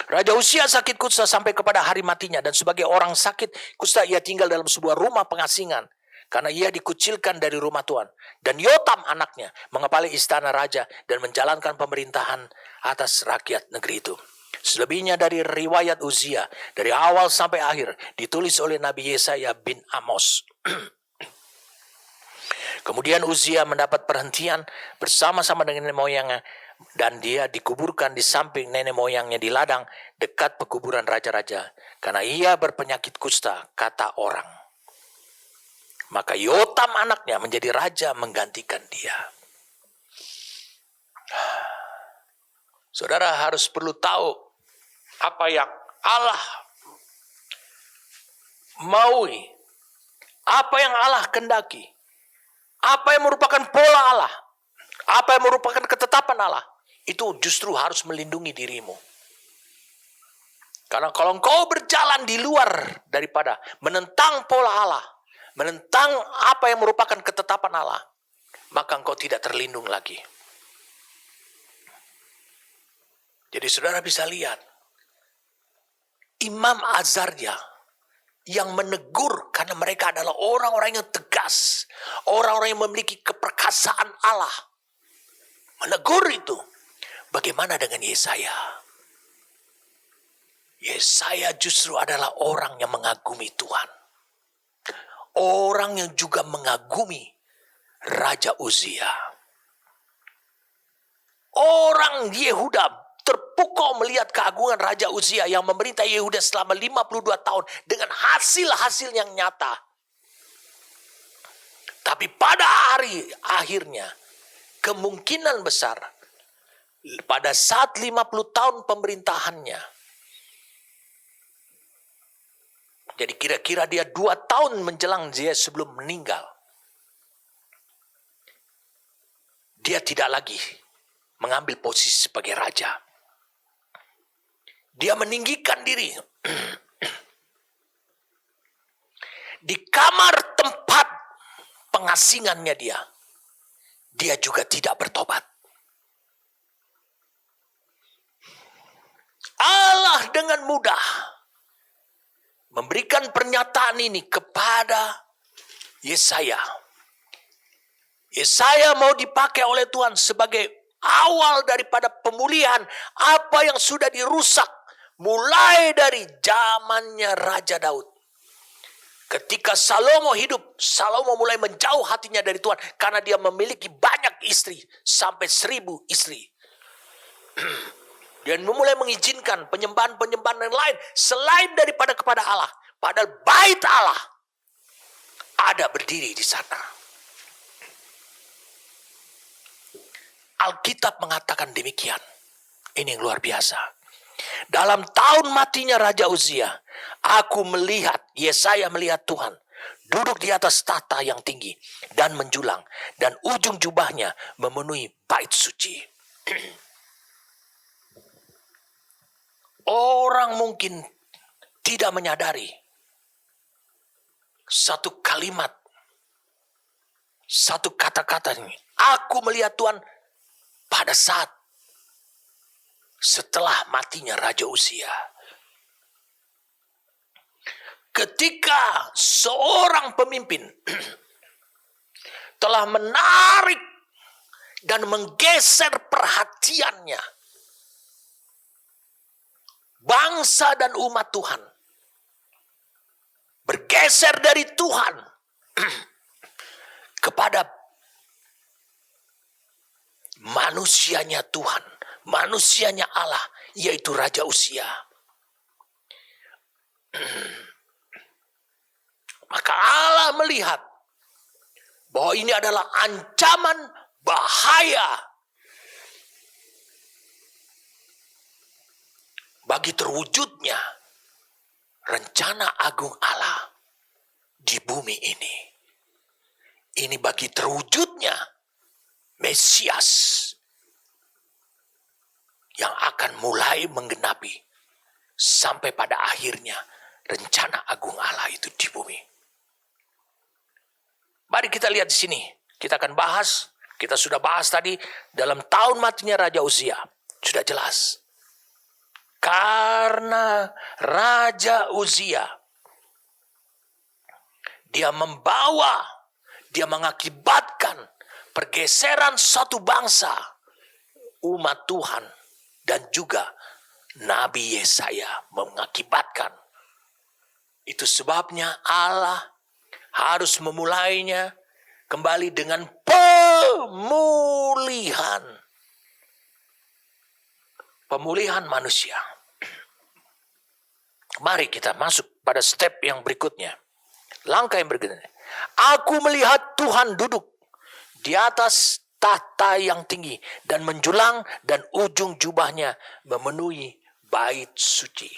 Raja Uzia sakit kusta sampai kepada hari matinya, dan sebagai orang sakit kusta ia tinggal dalam sebuah rumah pengasingan karena ia dikucilkan dari rumah Tuhan. Dan Yotam anaknya mengepali istana raja dan menjalankan pemerintahan atas rakyat negeri itu. Selebihnya dari riwayat Uzia dari awal sampai akhir ditulis oleh Nabi Yesaya bin Amos. Kemudian Uzia mendapat perhentian bersama-sama dengan nenek moyangnya, dan dia dikuburkan di samping nenek moyangnya di ladang dekat pekuburan raja-raja, karena ia berpenyakit kusta, kata orang. Maka Yotam anaknya menjadi raja menggantikan dia. Saudara harus perlu tahu apa yang Allah maui, apa yang Allah kendaki, apa yang merupakan pola Allah, apa yang merupakan ketetapan Allah. Itu justru harus melindungi dirimu. Karena kalau engkau berjalan di luar daripada menentang pola Allah, menentang apa yang merupakan ketetapan Allah, maka engkau tidak terlindung lagi. Jadi saudara bisa lihat, Imam Azaria yang menegur karena mereka adalah orang-orang yang tegas, orang-orang yang memiliki keperkasaan Allah. Menegur itu. Bagaimana dengan Yesaya? Yesaya justru adalah orang yang mengagumi Tuhan. Orang yang juga mengagumi Raja Uzia. Orang Yehuda terpukau melihat keagungan Raja Uzia yang memerintah Yehuda selama 52 tahun dengan hasil-hasil yang nyata. Tapi pada hari akhirnya, kemungkinan besar pada saat 50 tahun pemerintahannya, jadi kira-kira dia 2 tahun menjelang dia sebelum meninggal, dia tidak lagi mengambil posisi sebagai raja. Dia meninggikan diri di kamar tempat pengasingannya dia. Dia juga tidak bertobat. Allah dengan mudah memberikan pernyataan ini kepada Yesaya. Yesaya mau dipakai oleh Tuhan sebagai awal daripada pemulihan apa yang sudah dirusak mulai dari zamannya Raja Daud. Ketika Salomo hidup, Salomo mulai menjauh hatinya dari Tuhan karena dia memiliki banyak istri, sampai 1000 istri. Dia mulai mengizinkan penyembahan-penyembahan yang lain selain daripada kepada Allah. Padahal bait Allah ada berdiri di sana. Alkitab mengatakan demikian. Ini yang luar biasa. Dalam tahun matinya Raja Uzia, aku melihat, Yesaya melihat Tuhan duduk di atas tahta yang tinggi dan menjulang, dan ujung jubahnya memenuhi bait suci. Orang mungkin tidak menyadari satu kalimat, satu kata-kata ini. Aku melihat Tuhan pada saat setelah matinya Raja Uzia. Ketika seorang pemimpin telah menarik dan menggeser perhatiannya bangsa dan umat Tuhan, bergeser dari Tuhan kepada manusianya Tuhan, manusianya Allah, yaitu Raja Uzia. Maka Allah melihat bahwa ini adalah ancaman bahaya bagi terwujudnya rencana agung Allah di bumi ini. Ini bagi terwujudnya Mesias yang akan mulai menggenapi sampai pada akhirnya rencana agung Allah itu di bumi. Mari kita lihat di sini. Kita akan bahas, kita sudah bahas tadi dalam tahun matinya Raja Uzia. Sudah jelas. Karena Raja Uzia, dia mengakibatkan pergeseran satu bangsa, umat Tuhan, dan juga Nabi Yesaya mengakibatkan. Itu sebabnya Allah harus memulainya kembali dengan pemulihan manusia. Mari kita masuk pada step yang berikutnya. Langkah yang berikutnya. Aku melihat Tuhan duduk di atas tahta yang tinggi dan menjulang, dan ujung jubahnya memenuhi bait suci.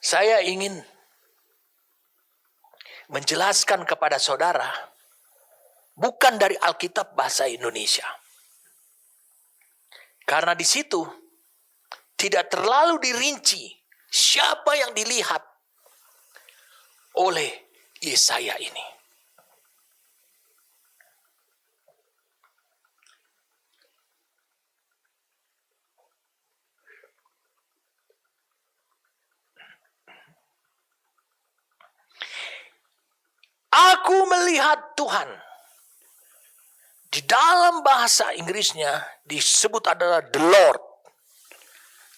Saya ingin menjelaskan kepada saudara, bukan dari Alkitab bahasa Indonesia. Karena di situ tidak terlalu dirinci siapa yang dilihat oleh Yesaya ini. Aku melihat Tuhan. Di dalam bahasa Inggrisnya disebut adalah the Lord.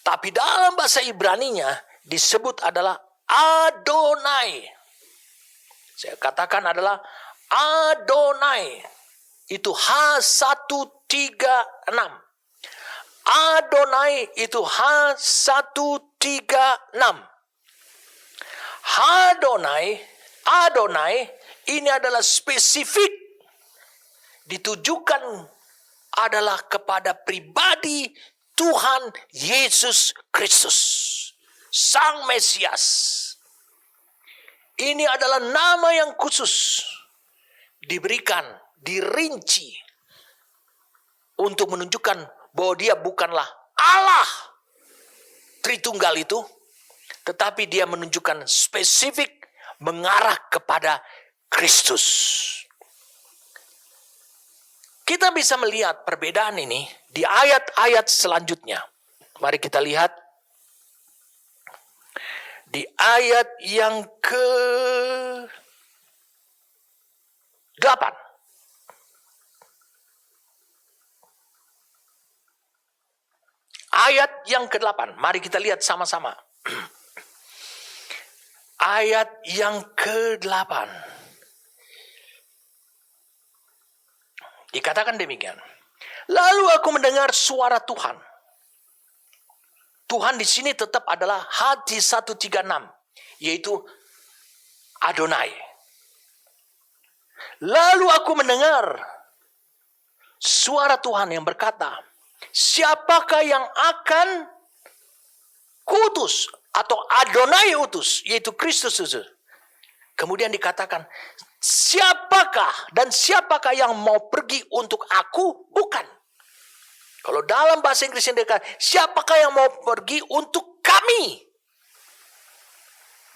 Tapi dalam bahasa Ibraninya disebut adalah Adonai. Saya katakan adalah Adonai. Itu H136. Adonai itu H136. Adonai ini adalah spesifik, ditujukan adalah kepada pribadi Tuhan Yesus Kristus, Sang Mesias. Ini adalah nama yang khusus diberikan, dirinci untuk menunjukkan bahwa dia bukanlah Allah Tritunggal itu, tetapi dia menunjukkan spesifik mengarah kepada Kristus. Kita bisa melihat perbedaan ini di ayat-ayat selanjutnya. Mari kita lihat di ayat yang ke-8. Ayat yang ke-8. Mari kita lihat sama-sama. Ayat yang ke-8. Dikatakan demikian. Lalu aku mendengar suara Tuhan. Tuhan di sini tetap adalah H136, yaitu Adonai. Lalu aku mendengar suara Tuhan yang berkata, siapakah yang akan kuutus atau Adonai utus, yaitu Kristus utus. Kemudian dikatakan, siapakah yang mau pergi untuk aku? Bukan. Kalau dalam bahasa Inggris yang dikatakan, siapakah yang mau pergi untuk kami?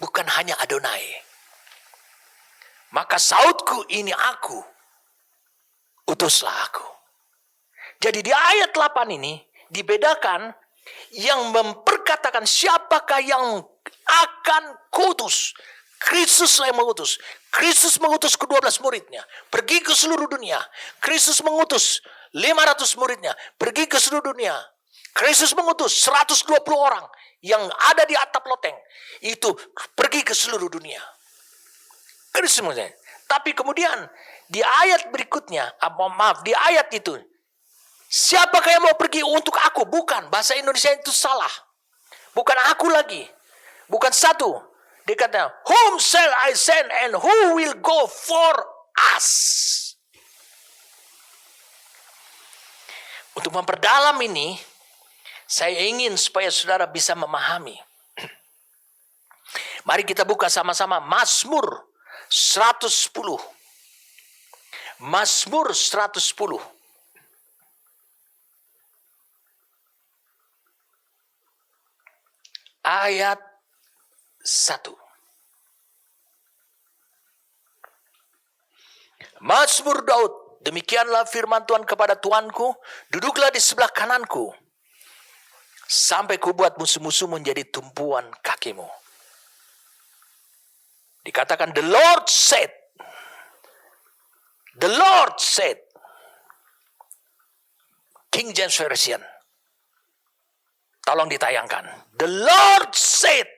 Bukan hanya Adonai. Maka sautku, ini aku, utuslah aku. Jadi di ayat 8 ini dibedakan yang memperkatakan siapakah yang akan kuutus. Kristus yang mengutus. Kristus mengutus ke-12 muridnya. Pergi ke seluruh dunia. Kristus mengutus 500 muridnya. Pergi ke seluruh dunia. Kristus mengutus 120 orang yang ada di atap loteng. Itu pergi ke seluruh dunia. Kristus mengutus. Tapi kemudian di ayat berikutnya, di ayat itu, siapakah yang mau pergi untuk aku? Bukan. Bahasa Indonesia itu salah. Bukan aku lagi. Bukan satu. Dia kata, whom shall I send and who will go for us? Untuk memperdalam ini, saya ingin supaya saudara bisa memahami. Mari kita buka sama-sama Mazmur 110. Mazmur 110. ayat 1. Mazmur Daud, demikianlah firman Tuhan kepada Tuanku, duduklah di sebelah kananku, sampai kubuat musuh-musuh menjadi tumpuan kakimu. Dikatakan the Lord said. The Lord said. King James Version. Tolong ditayangkan. The Lord said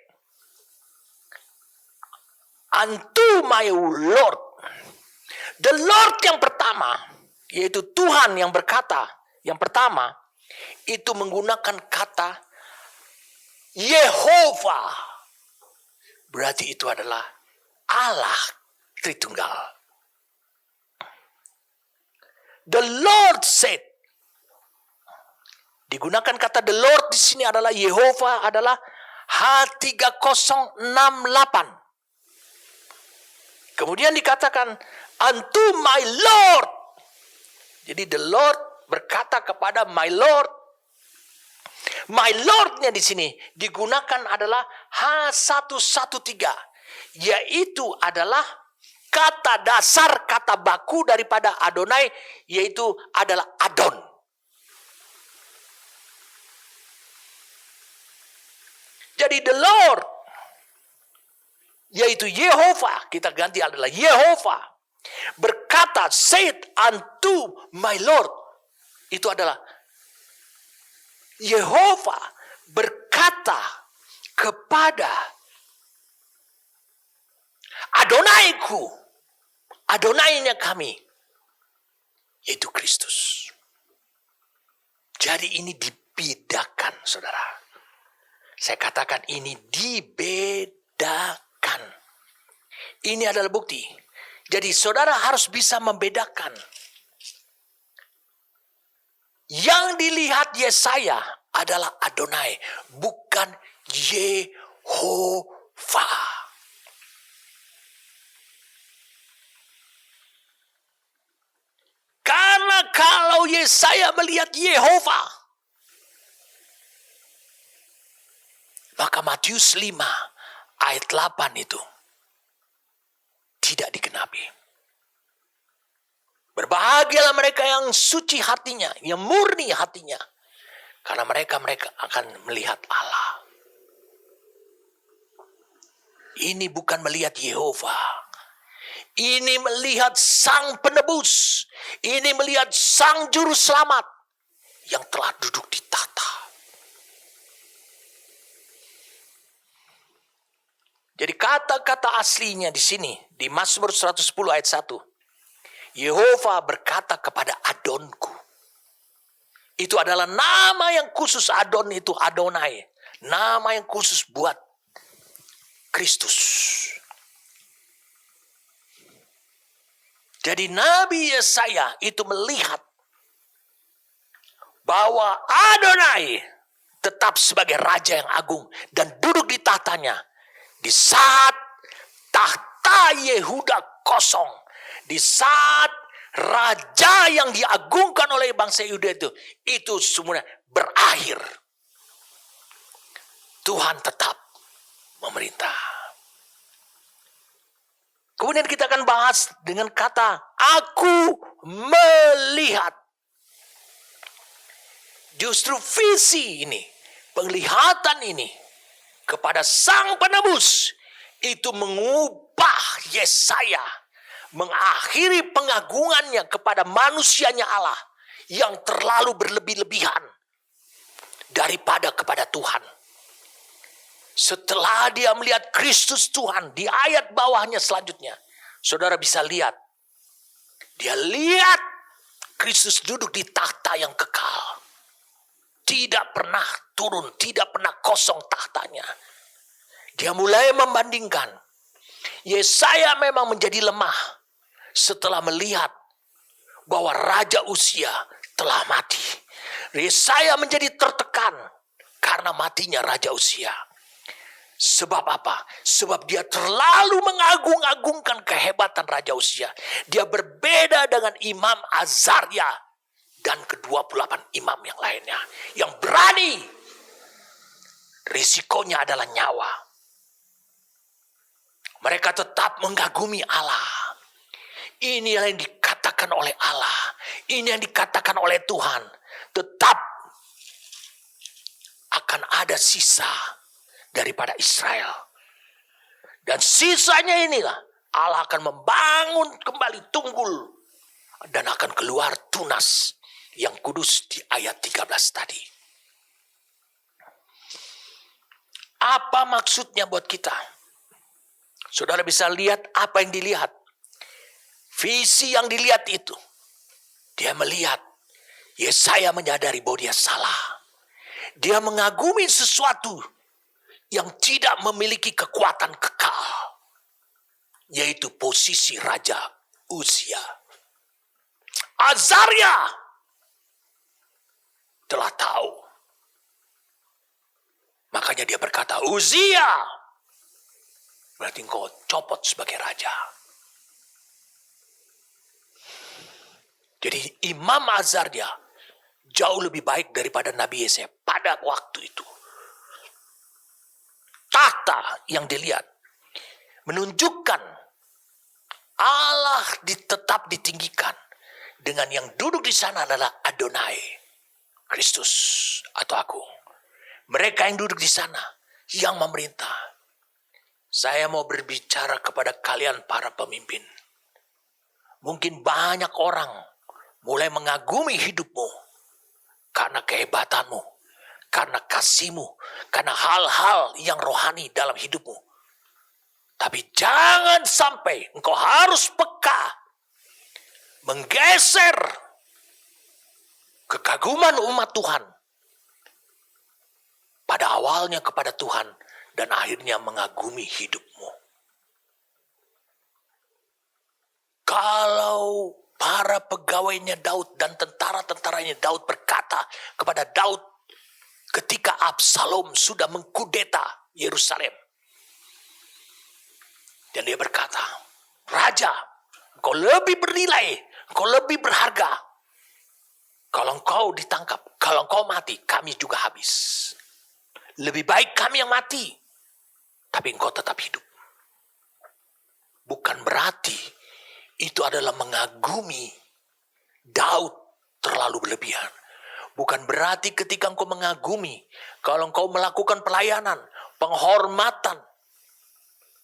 unto my Lord. The Lord yang pertama, yaitu Tuhan yang berkata, yang pertama, itu menggunakan kata Yehova. Berarti itu adalah Allah Tritunggal. The Lord said. Digunakan kata the Lord di sini adalah Yehova, adalah H3068. Kemudian dikatakan unto my Lord. Jadi the Lord berkata kepada my Lord. My Lord-nya di sini digunakan adalah H113, yaitu adalah kata dasar, kata baku daripada Adonai, yaitu adalah Adon. Jadi the Lord, yaitu Yehova, kita ganti adalah Yehova, berkata, said unto my Lord. Itu adalah Yehova berkata kepada Adonaiku, Adonainya kami, yaitu Kristus. Jadi ini dibedakan, saudara. Saya katakan ini dibedakan. Ini adalah bukti. Jadi saudara harus bisa membedakan. Yang dilihat Yesaya adalah Adonai, bukan Yehova. Karena kalau Yesaya melihat Yehova, maka Matius 5 ayat 8 itu tidak digenapi. Berbahagialah mereka yang suci hatinya, yang murni hatinya, karena mereka akan melihat Allah. Ini bukan melihat Yehova. Ini melihat Sang Penebus. Ini melihat Sang Juru Selamat yang telah duduk di tahta. Jadi kata-kata aslinya di sini, di Mazmur 110 ayat 1. Yehova berkata kepada Adonku. Itu adalah nama yang khusus, Adon itu Adonai. Nama yang khusus buat Kristus. Jadi Nabi Yesaya itu melihat bahwa Adonai tetap sebagai Raja yang agung dan duduk di tahtanya. Di saat tahta Yehuda kosong. Di saat raja yang diagungkan oleh bangsa Yehuda itu semuanya berakhir. Tuhan tetap memerintah. Kemudian kita akan bahas dengan kata aku melihat. Justru visi ini, penglihatan ini kepada Sang Penebus itu mengubah Yesaya, mengakhiri pengagungannya kepada manusianya Allah yang terlalu berlebih-lebihan daripada kepada Tuhan. Setelah dia melihat Kristus Tuhan di ayat bawahnya selanjutnya, saudara bisa lihat, dia lihat Kristus duduk di takhta yang kekal. Tidak pernah turun, tidak pernah kosong tahtanya. Dia mulai membandingkan. Yesaya memang menjadi lemah setelah melihat bahwa Raja Uzia telah mati. Yesaya menjadi tertekan karena matinya Raja Uzia. Sebab apa? Sebab dia terlalu mengagung-agungkan kehebatan Raja Uzia. Dia berbeda dengan Imam Azaria dan ke-28 imam yang lainnya. Yang berani risikonya adalah nyawa. Mereka tetap mengagumi Allah. Ini yang dikatakan oleh Allah. Ini yang dikatakan oleh Tuhan. Tetap akan ada sisa daripada Israel. Dan sisanya inilah Allah akan membangun kembali tunggul. Dan akan keluar tunas yang kudus di ayat 13 tadi. Apa maksudnya buat kita? Saudara bisa lihat apa yang dilihat. Visi yang dilihat itu. Dia melihat Yesaya menyadari bahwa dia salah. Dia mengagumi sesuatu yang tidak memiliki kekuatan kekal. Yaitu posisi Raja Uzia. Azaria telah tahu. Makanya dia berkata, Uzia, berarti engkau copot sebagai raja. Jadi Imam Azaria jauh lebih baik daripada Nabi Yesaya pada waktu itu. Tahta yang dilihat menunjukkan Allah tetap ditinggikan. Dengan yang duduk di sana adalah Adonai, Kristus atau Agung. Mereka yang duduk di sana, yang memerintah. Saya mau berbicara kepada kalian para pemimpin. Mungkin banyak orang mulai mengagumi hidupmu karena kehebatanmu, karena kasihmu, karena hal-hal yang rohani dalam hidupmu. Tapi jangan sampai engkau harus peka menggeser kekaguman umat Tuhan pada awalnya kepada Tuhan dan akhirnya mengagumi hidupmu. Kalau para pegawainya Daud dan tentara-tentaranya Daud berkata kepada Daud ketika Absalom sudah mengkudeta Yerusalem. Dan dia berkata, Raja, engkau lebih bernilai, engkau lebih berharga. Kalau engkau ditangkap, kalau engkau mati, kami juga habis. Lebih baik kami yang mati, tapi engkau tetap hidup. Bukan berarti itu adalah mengagumi Daud terlalu berlebihan. Bukan berarti ketika engkau mengagumi, kalau engkau melakukan pelayanan, penghormatan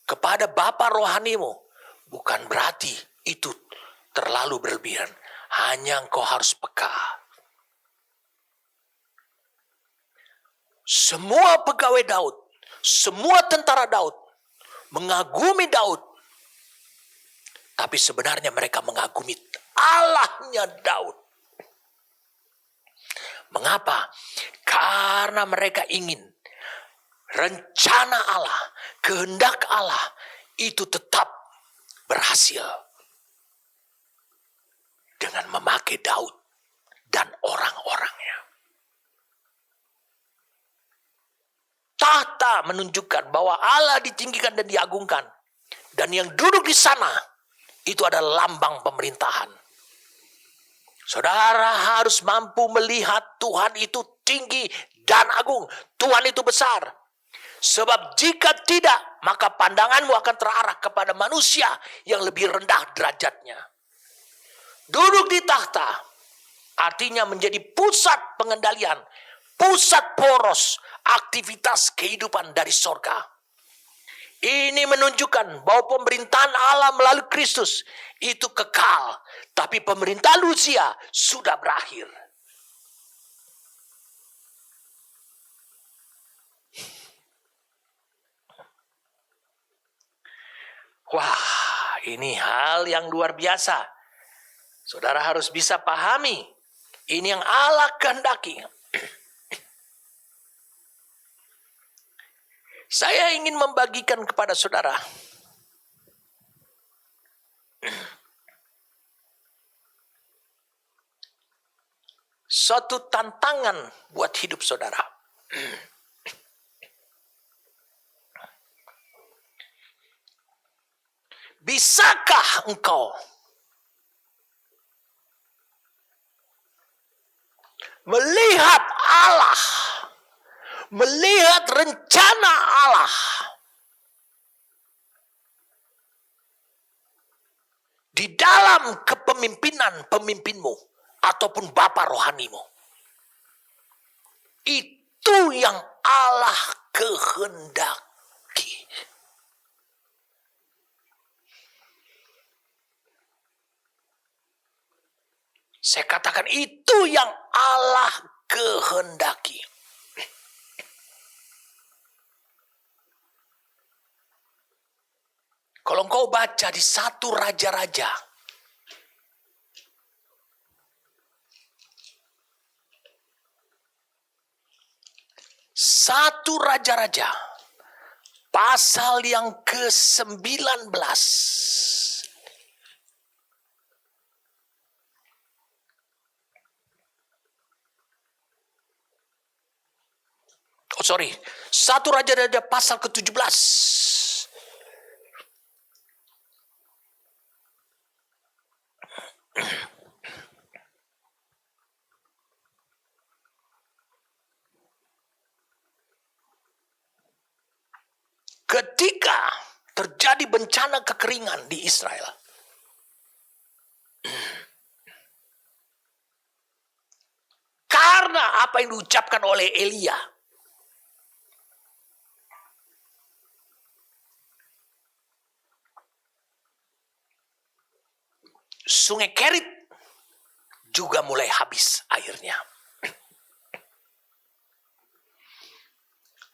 kepada Bapa rohanimu, bukan berarti itu terlalu berlebihan. Hanya engkau harus peka. Semua pegawai Daud, semua tentara Daud mengagumi Daud. Tapi sebenarnya mereka mengagumi Allahnya Daud. Mengapa? Karena mereka ingin rencana Allah, kehendak Allah itu tetap berhasil. Dengan memakai Daud dan orang-orangnya. Tahta menunjukkan bahwa Allah ditinggikan dan diagungkan. Dan yang duduk di sana itu adalah lambang pemerintahan. Saudara harus mampu melihat Tuhan itu tinggi dan agung. Tuhan itu besar. Sebab jika tidak, maka pandanganmu akan terarah kepada manusia yang lebih rendah derajatnya. Duduk di tahta artinya menjadi pusat pengendalian, pusat poros aktivitas kehidupan dari sorga. Ini menunjukkan bahwa pemerintahan Allah melalui Kristus itu kekal. Tapi pemerintahan Uzia sudah berakhir. Wah, ini hal yang luar biasa. Saudara harus bisa pahami. Ini yang Allah kehendaki. Saya ingin membagikan kepada saudara suatu tantangan buat hidup saudara. Bisakah engkau melihat Allah melihat rencana Allah di dalam kepemimpinan pemimpinmu ataupun bapa rohanimu. Itu yang Allah kehendaki. Saya katakan itu yang Allah kehendaki. Kalau engkau baca di 1 Raja-Raja, pasal yang ke-19. Oh sorry, 1 Raja-Raja pasal ke-17. Ketika terjadi bencana kekeringan di Israel, karena apa yang diucapkan oleh Elia, Sungai Kerit juga mulai habis airnya.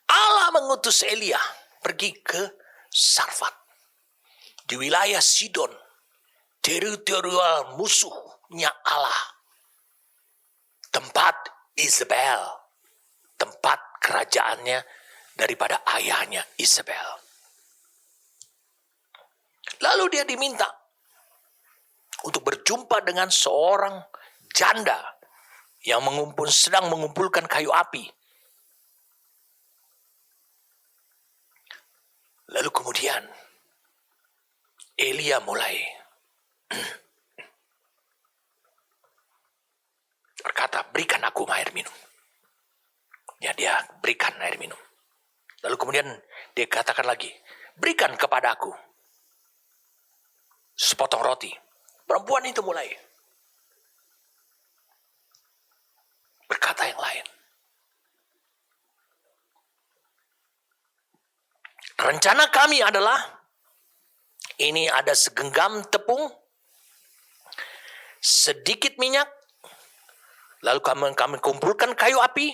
Allah mengutus Elia pergi ke Sarfat, di wilayah Sidon, teritorial musuhnya Allah, tempat Isabel, tempat kerajaannya daripada ayahnya Isabel. Lalu dia diminta untuk berjumpa dengan seorang janda yang sedang mengumpulkan kayu api. Lalu kemudian Elia mulai berkata, berikan aku air minum. Ya, dia berikan air minum. Lalu kemudian dia katakan lagi, berikan kepada aku sepotong roti. Perempuan itu mulai berkata yang lain. Rencana kami adalah, ini ada segenggam tepung, sedikit minyak, lalu kami kumpulkan kayu api,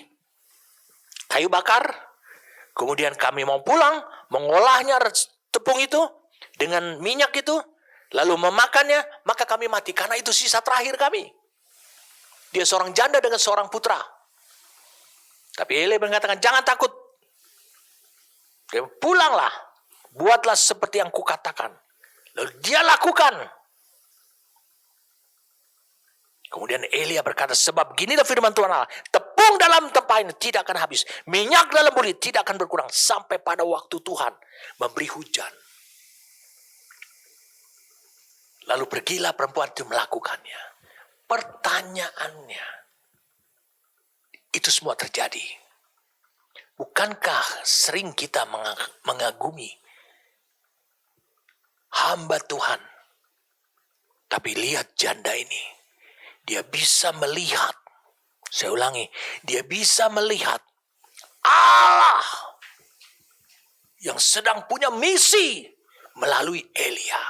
kayu bakar, kemudian kami mau pulang, mengolahnya tepung itu dengan minyak itu, lalu memakannya, maka kami mati, karena itu sisa terakhir kami. Dia seorang janda dengan seorang putra. Tapi Elia mengatakan, jangan takut. Dia pulanglah, buatlah seperti yang kukatakan. Lalu dia lakukan. Kemudian Elia berkata, sebab ginilah firman Tuhan Allah, tepung dalam tempayan tidak akan habis, minyak dalam buri tidak akan berkurang, sampai pada waktu Tuhan memberi hujan. Lalu pergilah perempuan itu melakukannya. Pertanyaannya, itu semua terjadi. Bukankah sering kita mengagumi hamba Tuhan? Tapi lihat janda ini. Dia bisa melihat. Saya ulangi. Dia bisa melihat Allah yang sedang punya misi melalui Elia.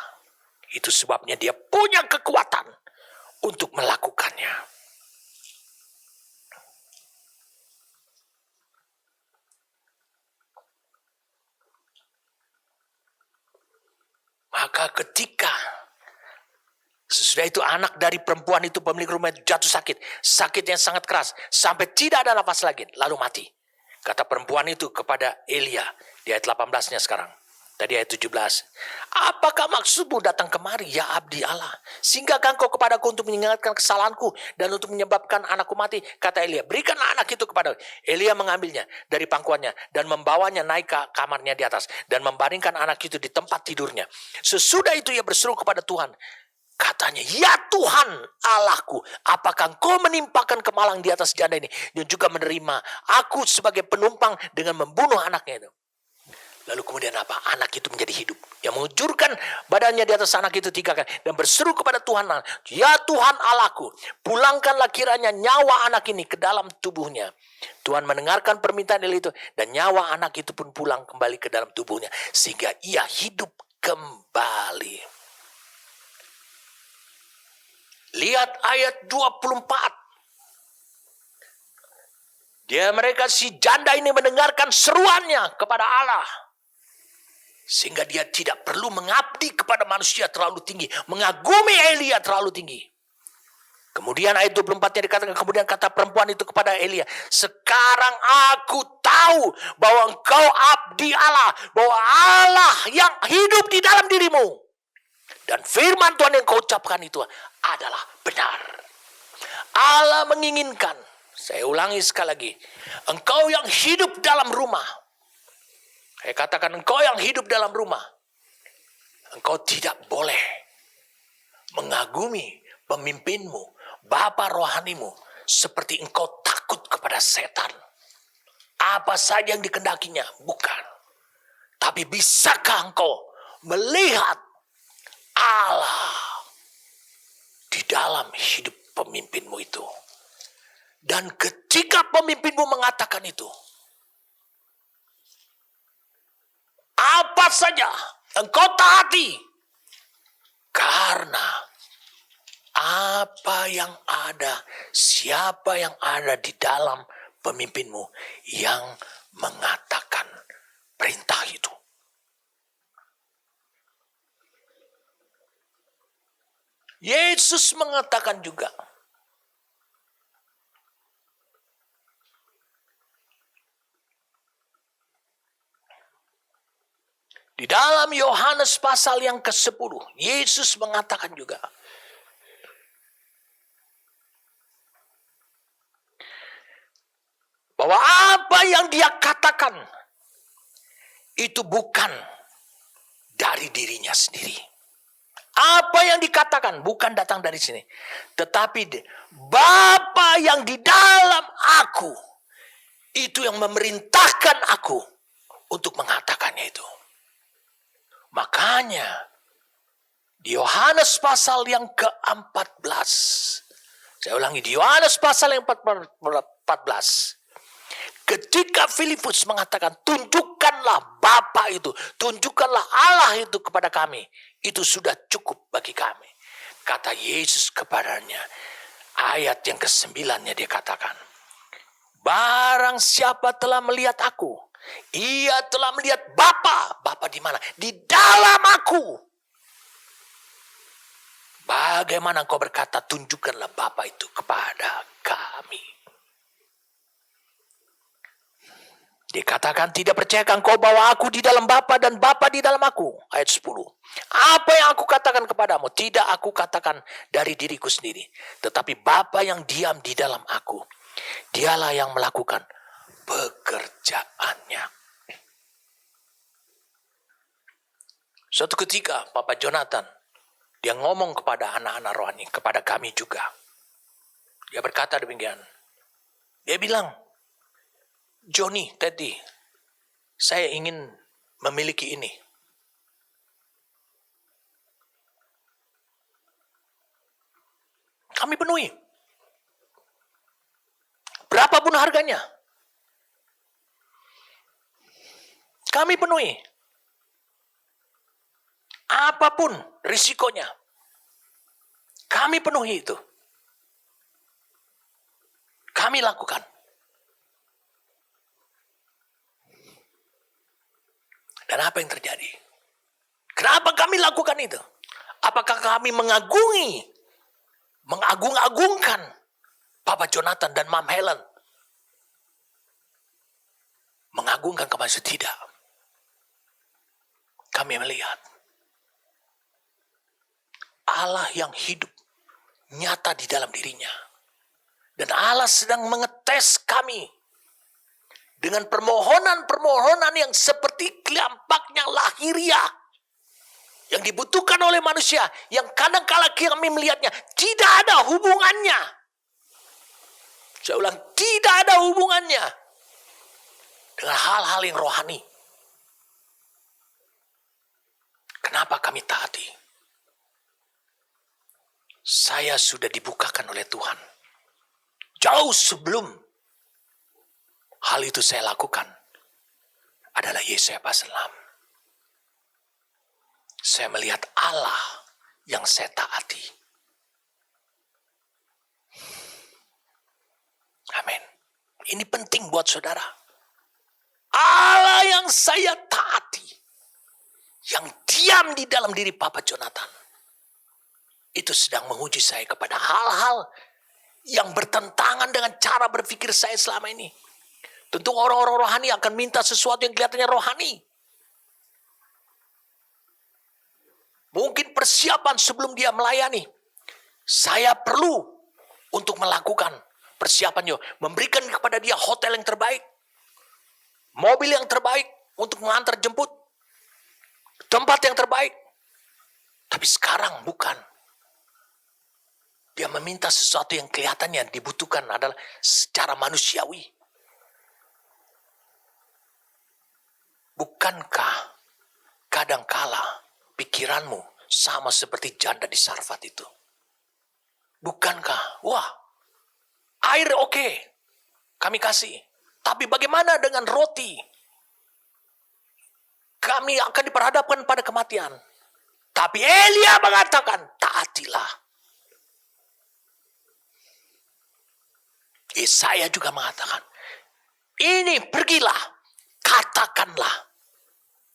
Itu sebabnya dia punya kekuatan untuk melakukannya. Maka ketika sesudah itu anak dari perempuan itu, pemilik rumah itu jatuh sakit. Sakitnya sangat keras. Sampai tidak ada nafas lagi. Lalu mati. Kata perempuan itu kepada Elia. Di ayat 18-nya sekarang. Tadi ayat 17. Apakah maksudmu datang kemari, ya abdi Allah? Singgahkan kau kepadaku untuk mengingatkan kesalahanku dan untuk menyebabkan anakku mati. Kata Elia, berikanlah anak itu kepada. Elia mengambilnya dari pangkuannya dan membawanya naik ke kamarnya di atas. Dan membaringkan anak itu di tempat tidurnya. Sesudah itu ia berseru kepada Tuhan. Katanya, ya Tuhan Allahku, apakah engkau menimpakan kemalang di atas janda ini dan juga menerima aku sebagai penumpang dengan membunuh anaknya itu. Lalu kemudian apa? Anak itu menjadi hidup. Yang mengujurkan badannya di atas anak itu 3 kali dan berseru kepada Tuhan, ya Tuhan Allahku, pulangkanlah kiranya nyawa anak ini ke dalam tubuhnya. Tuhan mendengarkan permintaan Eli itu dan nyawa anak itu pun pulang kembali ke dalam tubuhnya sehingga ia hidup kembali. Lihat ayat 24. Mereka si janda ini mendengarkan seruannya kepada Allah. Sehingga dia tidak perlu mengabdi kepada manusia terlalu tinggi. Mengagumi Elia terlalu tinggi. Kemudian ayat 24-nya dikatakan, kemudian kata perempuan itu kepada Elia, sekarang aku tahu bahwa engkau abdi Allah. Bahwa Allah yang hidup di dalam dirimu. Dan firman Tuhan yang kau ucapkan itu adalah benar. Allah menginginkan, saya ulangi sekali lagi, engkau yang hidup dalam rumah. Saya katakan engkau yang hidup dalam rumah. Engkau tidak boleh mengagumi pemimpinmu, bapa rohanimu, seperti engkau takut kepada setan. Apa saja yang dikendakinya, bukan. Tapi bisakah engkau melihat Allah di dalam hidup pemimpinmu itu. Dan ketika pemimpinmu mengatakan itu, apa saja engkau taati. Karena apa yang ada, siapa yang ada di dalam pemimpinmu yang mengatakan perintah itu. Yesus mengatakan juga, di dalam Yohanes pasal yang ke-10, Yesus mengatakan juga, bahwa apa yang dia katakan itu bukan dari dirinya sendiri. Apa yang dikatakan bukan datang dari sini. Tetapi Bapa yang di dalam aku, itu yang memerintahkan aku untuk mengatakannya itu. Makanya di Yohanes pasal yang ke-14. Saya ulangi, di Yohanes pasal yang 14. Ketika Filipus mengatakan, tunjukkanlah Bapa itu, tunjukkanlah Allah itu kepada kami. Itu sudah cukup bagi kami. Kata Yesus kepadanya, ayat yang ke-9-nya dia katakan, barang siapa telah melihat aku, ia telah melihat Bapa. Bapa di mana? Di dalam aku. Bagaimana engkau berkata, tunjukkanlah Bapa itu kepada kami. Dikatakan, tidak percayakah engkau bahwa aku di dalam Bapa dan Bapa di dalam aku? Ayat 10. Apa yang aku katakan kepadamu, tidak aku katakan dari diriku sendiri. Tetapi Bapa yang diam di dalam aku, dialah yang melakukan pekerjaannya. Suatu ketika Papa Jonathan, dia ngomong kepada anak-anak rohani, kepada kami juga. Dia berkata demikian. Dia bilang, Johnny, Teddy, saya ingin memiliki ini. Kami penuhi. Berapapun harganya. Kami penuhi. Apapun risikonya. Kami penuhi itu. Kami lakukan. Dan apa yang terjadi? Kenapa kami lakukan itu? Apakah kami mengagung-agungkan Papa Jonathan dan Mam Helen? Mengagungkan kepada tidak. Kami melihat Allah yang hidup nyata di dalam dirinya. Dan Allah sedang mengetes kami dengan permohonan-permohonan yang seperti kelampaknya lahiriah. yang dibutuhkan oleh manusia, yang kadang-kala kami melihatnya tidak ada hubungannya. Saya ulang, tidak ada hubungannya dengan hal-hal yang rohani. Kenapa kami taati? Saya sudah dibukakan oleh Tuhan. Jauh sebelum hal itu saya lakukan adalah Yesaya pasal 6. Saya melihat Allah yang saya taati. Amin. Ini penting buat saudara. Allah yang saya taati, yang diam di dalam diri Papa Jonathan, itu sedang menguji saya kepada hal-hal yang bertentangan dengan cara berpikir saya selama ini. Tentu orang-orang rohani akan minta sesuatu yang kelihatannya rohani. Mungkin persiapan sebelum dia melayani. Saya perlu untuk melakukan persiapannya. Memberikan kepada dia hotel yang terbaik. Mobil yang terbaik untuk mengantar jemput. Tempat yang terbaik. Tapi sekarang bukan. Dia meminta sesuatu yang kelihatannya dibutuhkan adalah secara manusiawi. Bukankah kadangkala pikiranmu sama seperti janda di Sarfat itu? Bukankah, wah, air oke, kami kasih. Tapi bagaimana dengan roti? Kami akan diperhadapkan pada kematian. Tapi Elia mengatakan, taatilah. Yesaya juga mengatakan, ini pergilah, katakanlah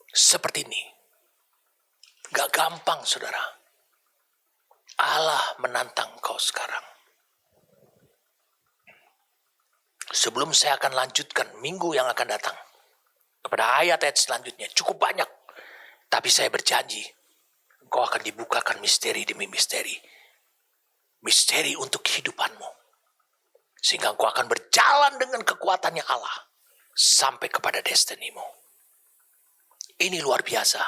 seperti ini. Gak gampang, saudara. Allah menantang kau sekarang. Sebelum saya akan lanjutkan minggu yang akan datang kepada ayat-ayat selanjutnya, cukup banyak. Tapi saya berjanji, engkau akan dibukakan misteri demi misteri. Misteri untuk kehidupanmu. Sehingga engkau akan berjalan dengan kekuatannya Allah sampai kepada destinimu. Ini luar biasa.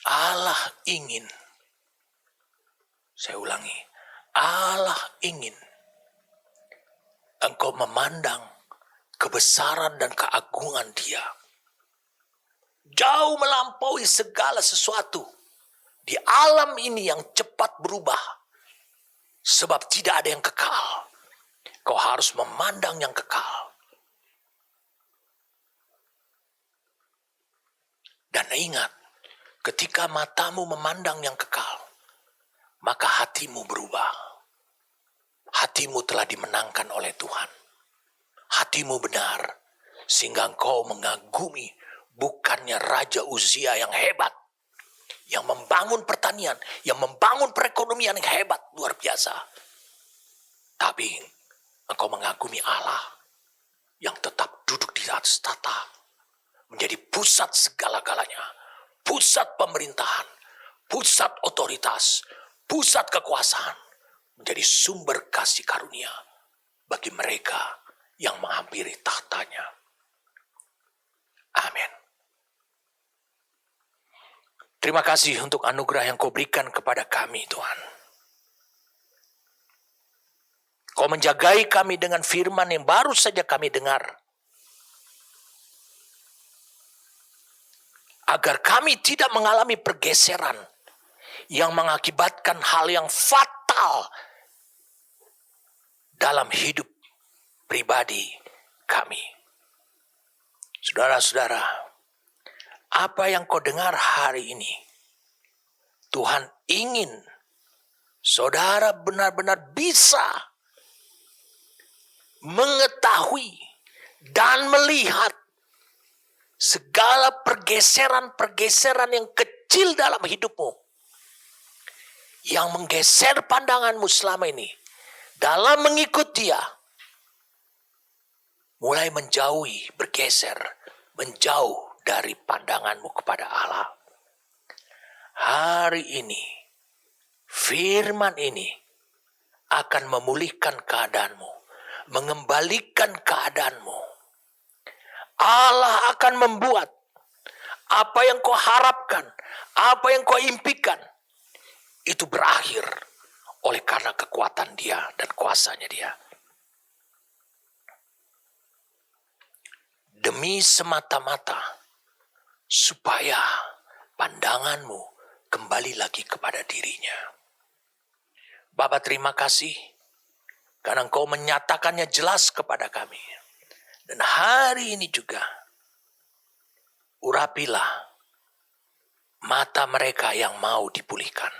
Allah ingin, saya ulangi, Allah ingin engkau memandang kebesaran dan keagungan Dia. Jauh melampaui segala sesuatu di alam ini yang cepat berubah. Sebab tidak ada yang kekal. Kau harus memandang yang kekal. Dan ingat, ketika matamu memandang yang kekal, maka hatimu berubah. Hatimu telah dimenangkan oleh Tuhan. Hatimu benar, sehingga engkau mengagumi bukannya Raja Uzia yang hebat, yang membangun pertanian, yang membangun perekonomian yang hebat, luar biasa. Tapi engkau mengagumi Allah yang tetap duduk di atas tahta, menjadi pusat segala-galanya, pusat pemerintahan, pusat otoritas, pusat kekuasaan, menjadi sumber kasih karunia bagi mereka yang menghampiri tahtanya. Amin. Terima kasih untuk anugerah yang kau berikan kepada kami, Tuhan. Kau menjagai kami dengan firman yang baru saja kami dengar. Agar kami tidak mengalami pergeseran yang mengakibatkan hal yang fatal dalam hidup pribadi kami. Saudara-saudara, apa yang kau dengar hari ini, Tuhan ingin saudara benar-benar bisa mengetahui dan melihat segala pergeseran-pergeseran yang kecil dalam hidupmu, yang menggeser pandanganmu selama ini dalam mengikut Dia, mulai menjauhi, bergeser, menjauh dari pandanganmu kepada Allah. Hari ini, firman ini akan memulihkan keadaanmu, mengembalikan keadaanmu. Allah akan membuat apa yang kau harapkan, apa yang kau impikan, itu berakhir oleh karena kekuatan Dia dan kuasanya Dia. Demi semata-mata supaya pandanganmu kembali lagi kepada dirinya. Bapa, terima kasih karena Engkau menyatakannya jelas kepada kami. Dan hari ini juga urapilah mata mereka yang mau dipulihkan.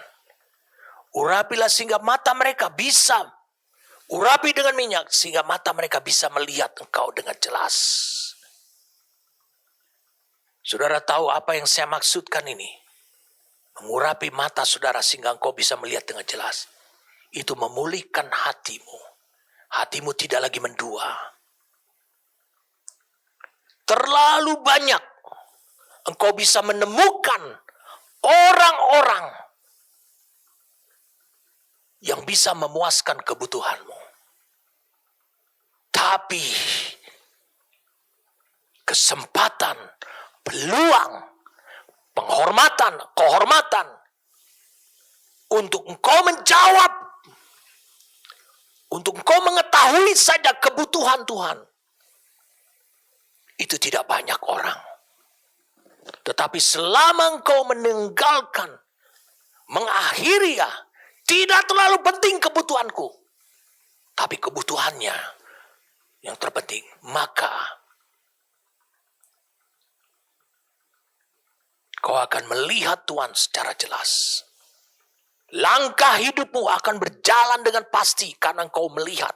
Urapilah sehingga mata mereka bisa, urapi dengan minyak sehingga mata mereka bisa melihat Engkau dengan jelas. Saudara tahu apa yang saya maksudkan ini? Mengurapi mata saudara sehingga Engkau bisa melihat dengan jelas. Itu memulihkan hatimu. Hatimu tidak lagi mendua. Terlalu banyak engkau bisa menemukan orang-orang yang bisa memuaskan kebutuhanmu. Tapi kesempatan, peluang, penghormatan, kehormatan untuk engkau menjawab, untuk engkau mengetahui saja kebutuhan Tuhan, itu tidak banyak orang. Tetapi selama engkau meninggalkan, mengakhiri ya, tidak terlalu penting kebutuhanku, tapi kebutuhannya yang terpenting, maka kau akan melihat Tuhan secara jelas. Langkah hidupmu akan berjalan dengan pasti karena engkau melihat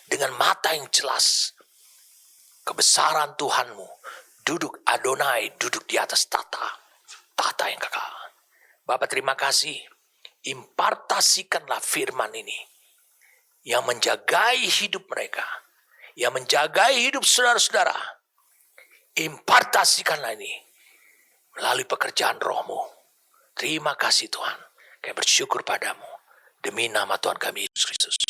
dengan mata yang jelas kebesaran Tuhanmu. Duduk Adonai, duduk di atas tahta yang kekal. Bapa, terima kasih. Impartasikanlah firman ini yang menjagai hidup mereka, yang menjagai hidup saudara-saudara. Impartasikanlah ini melalui pekerjaan Roh-Mu. Terima kasih Tuhan. Kami bersyukur padamu demi nama Tuhan kami Yesus Kristus.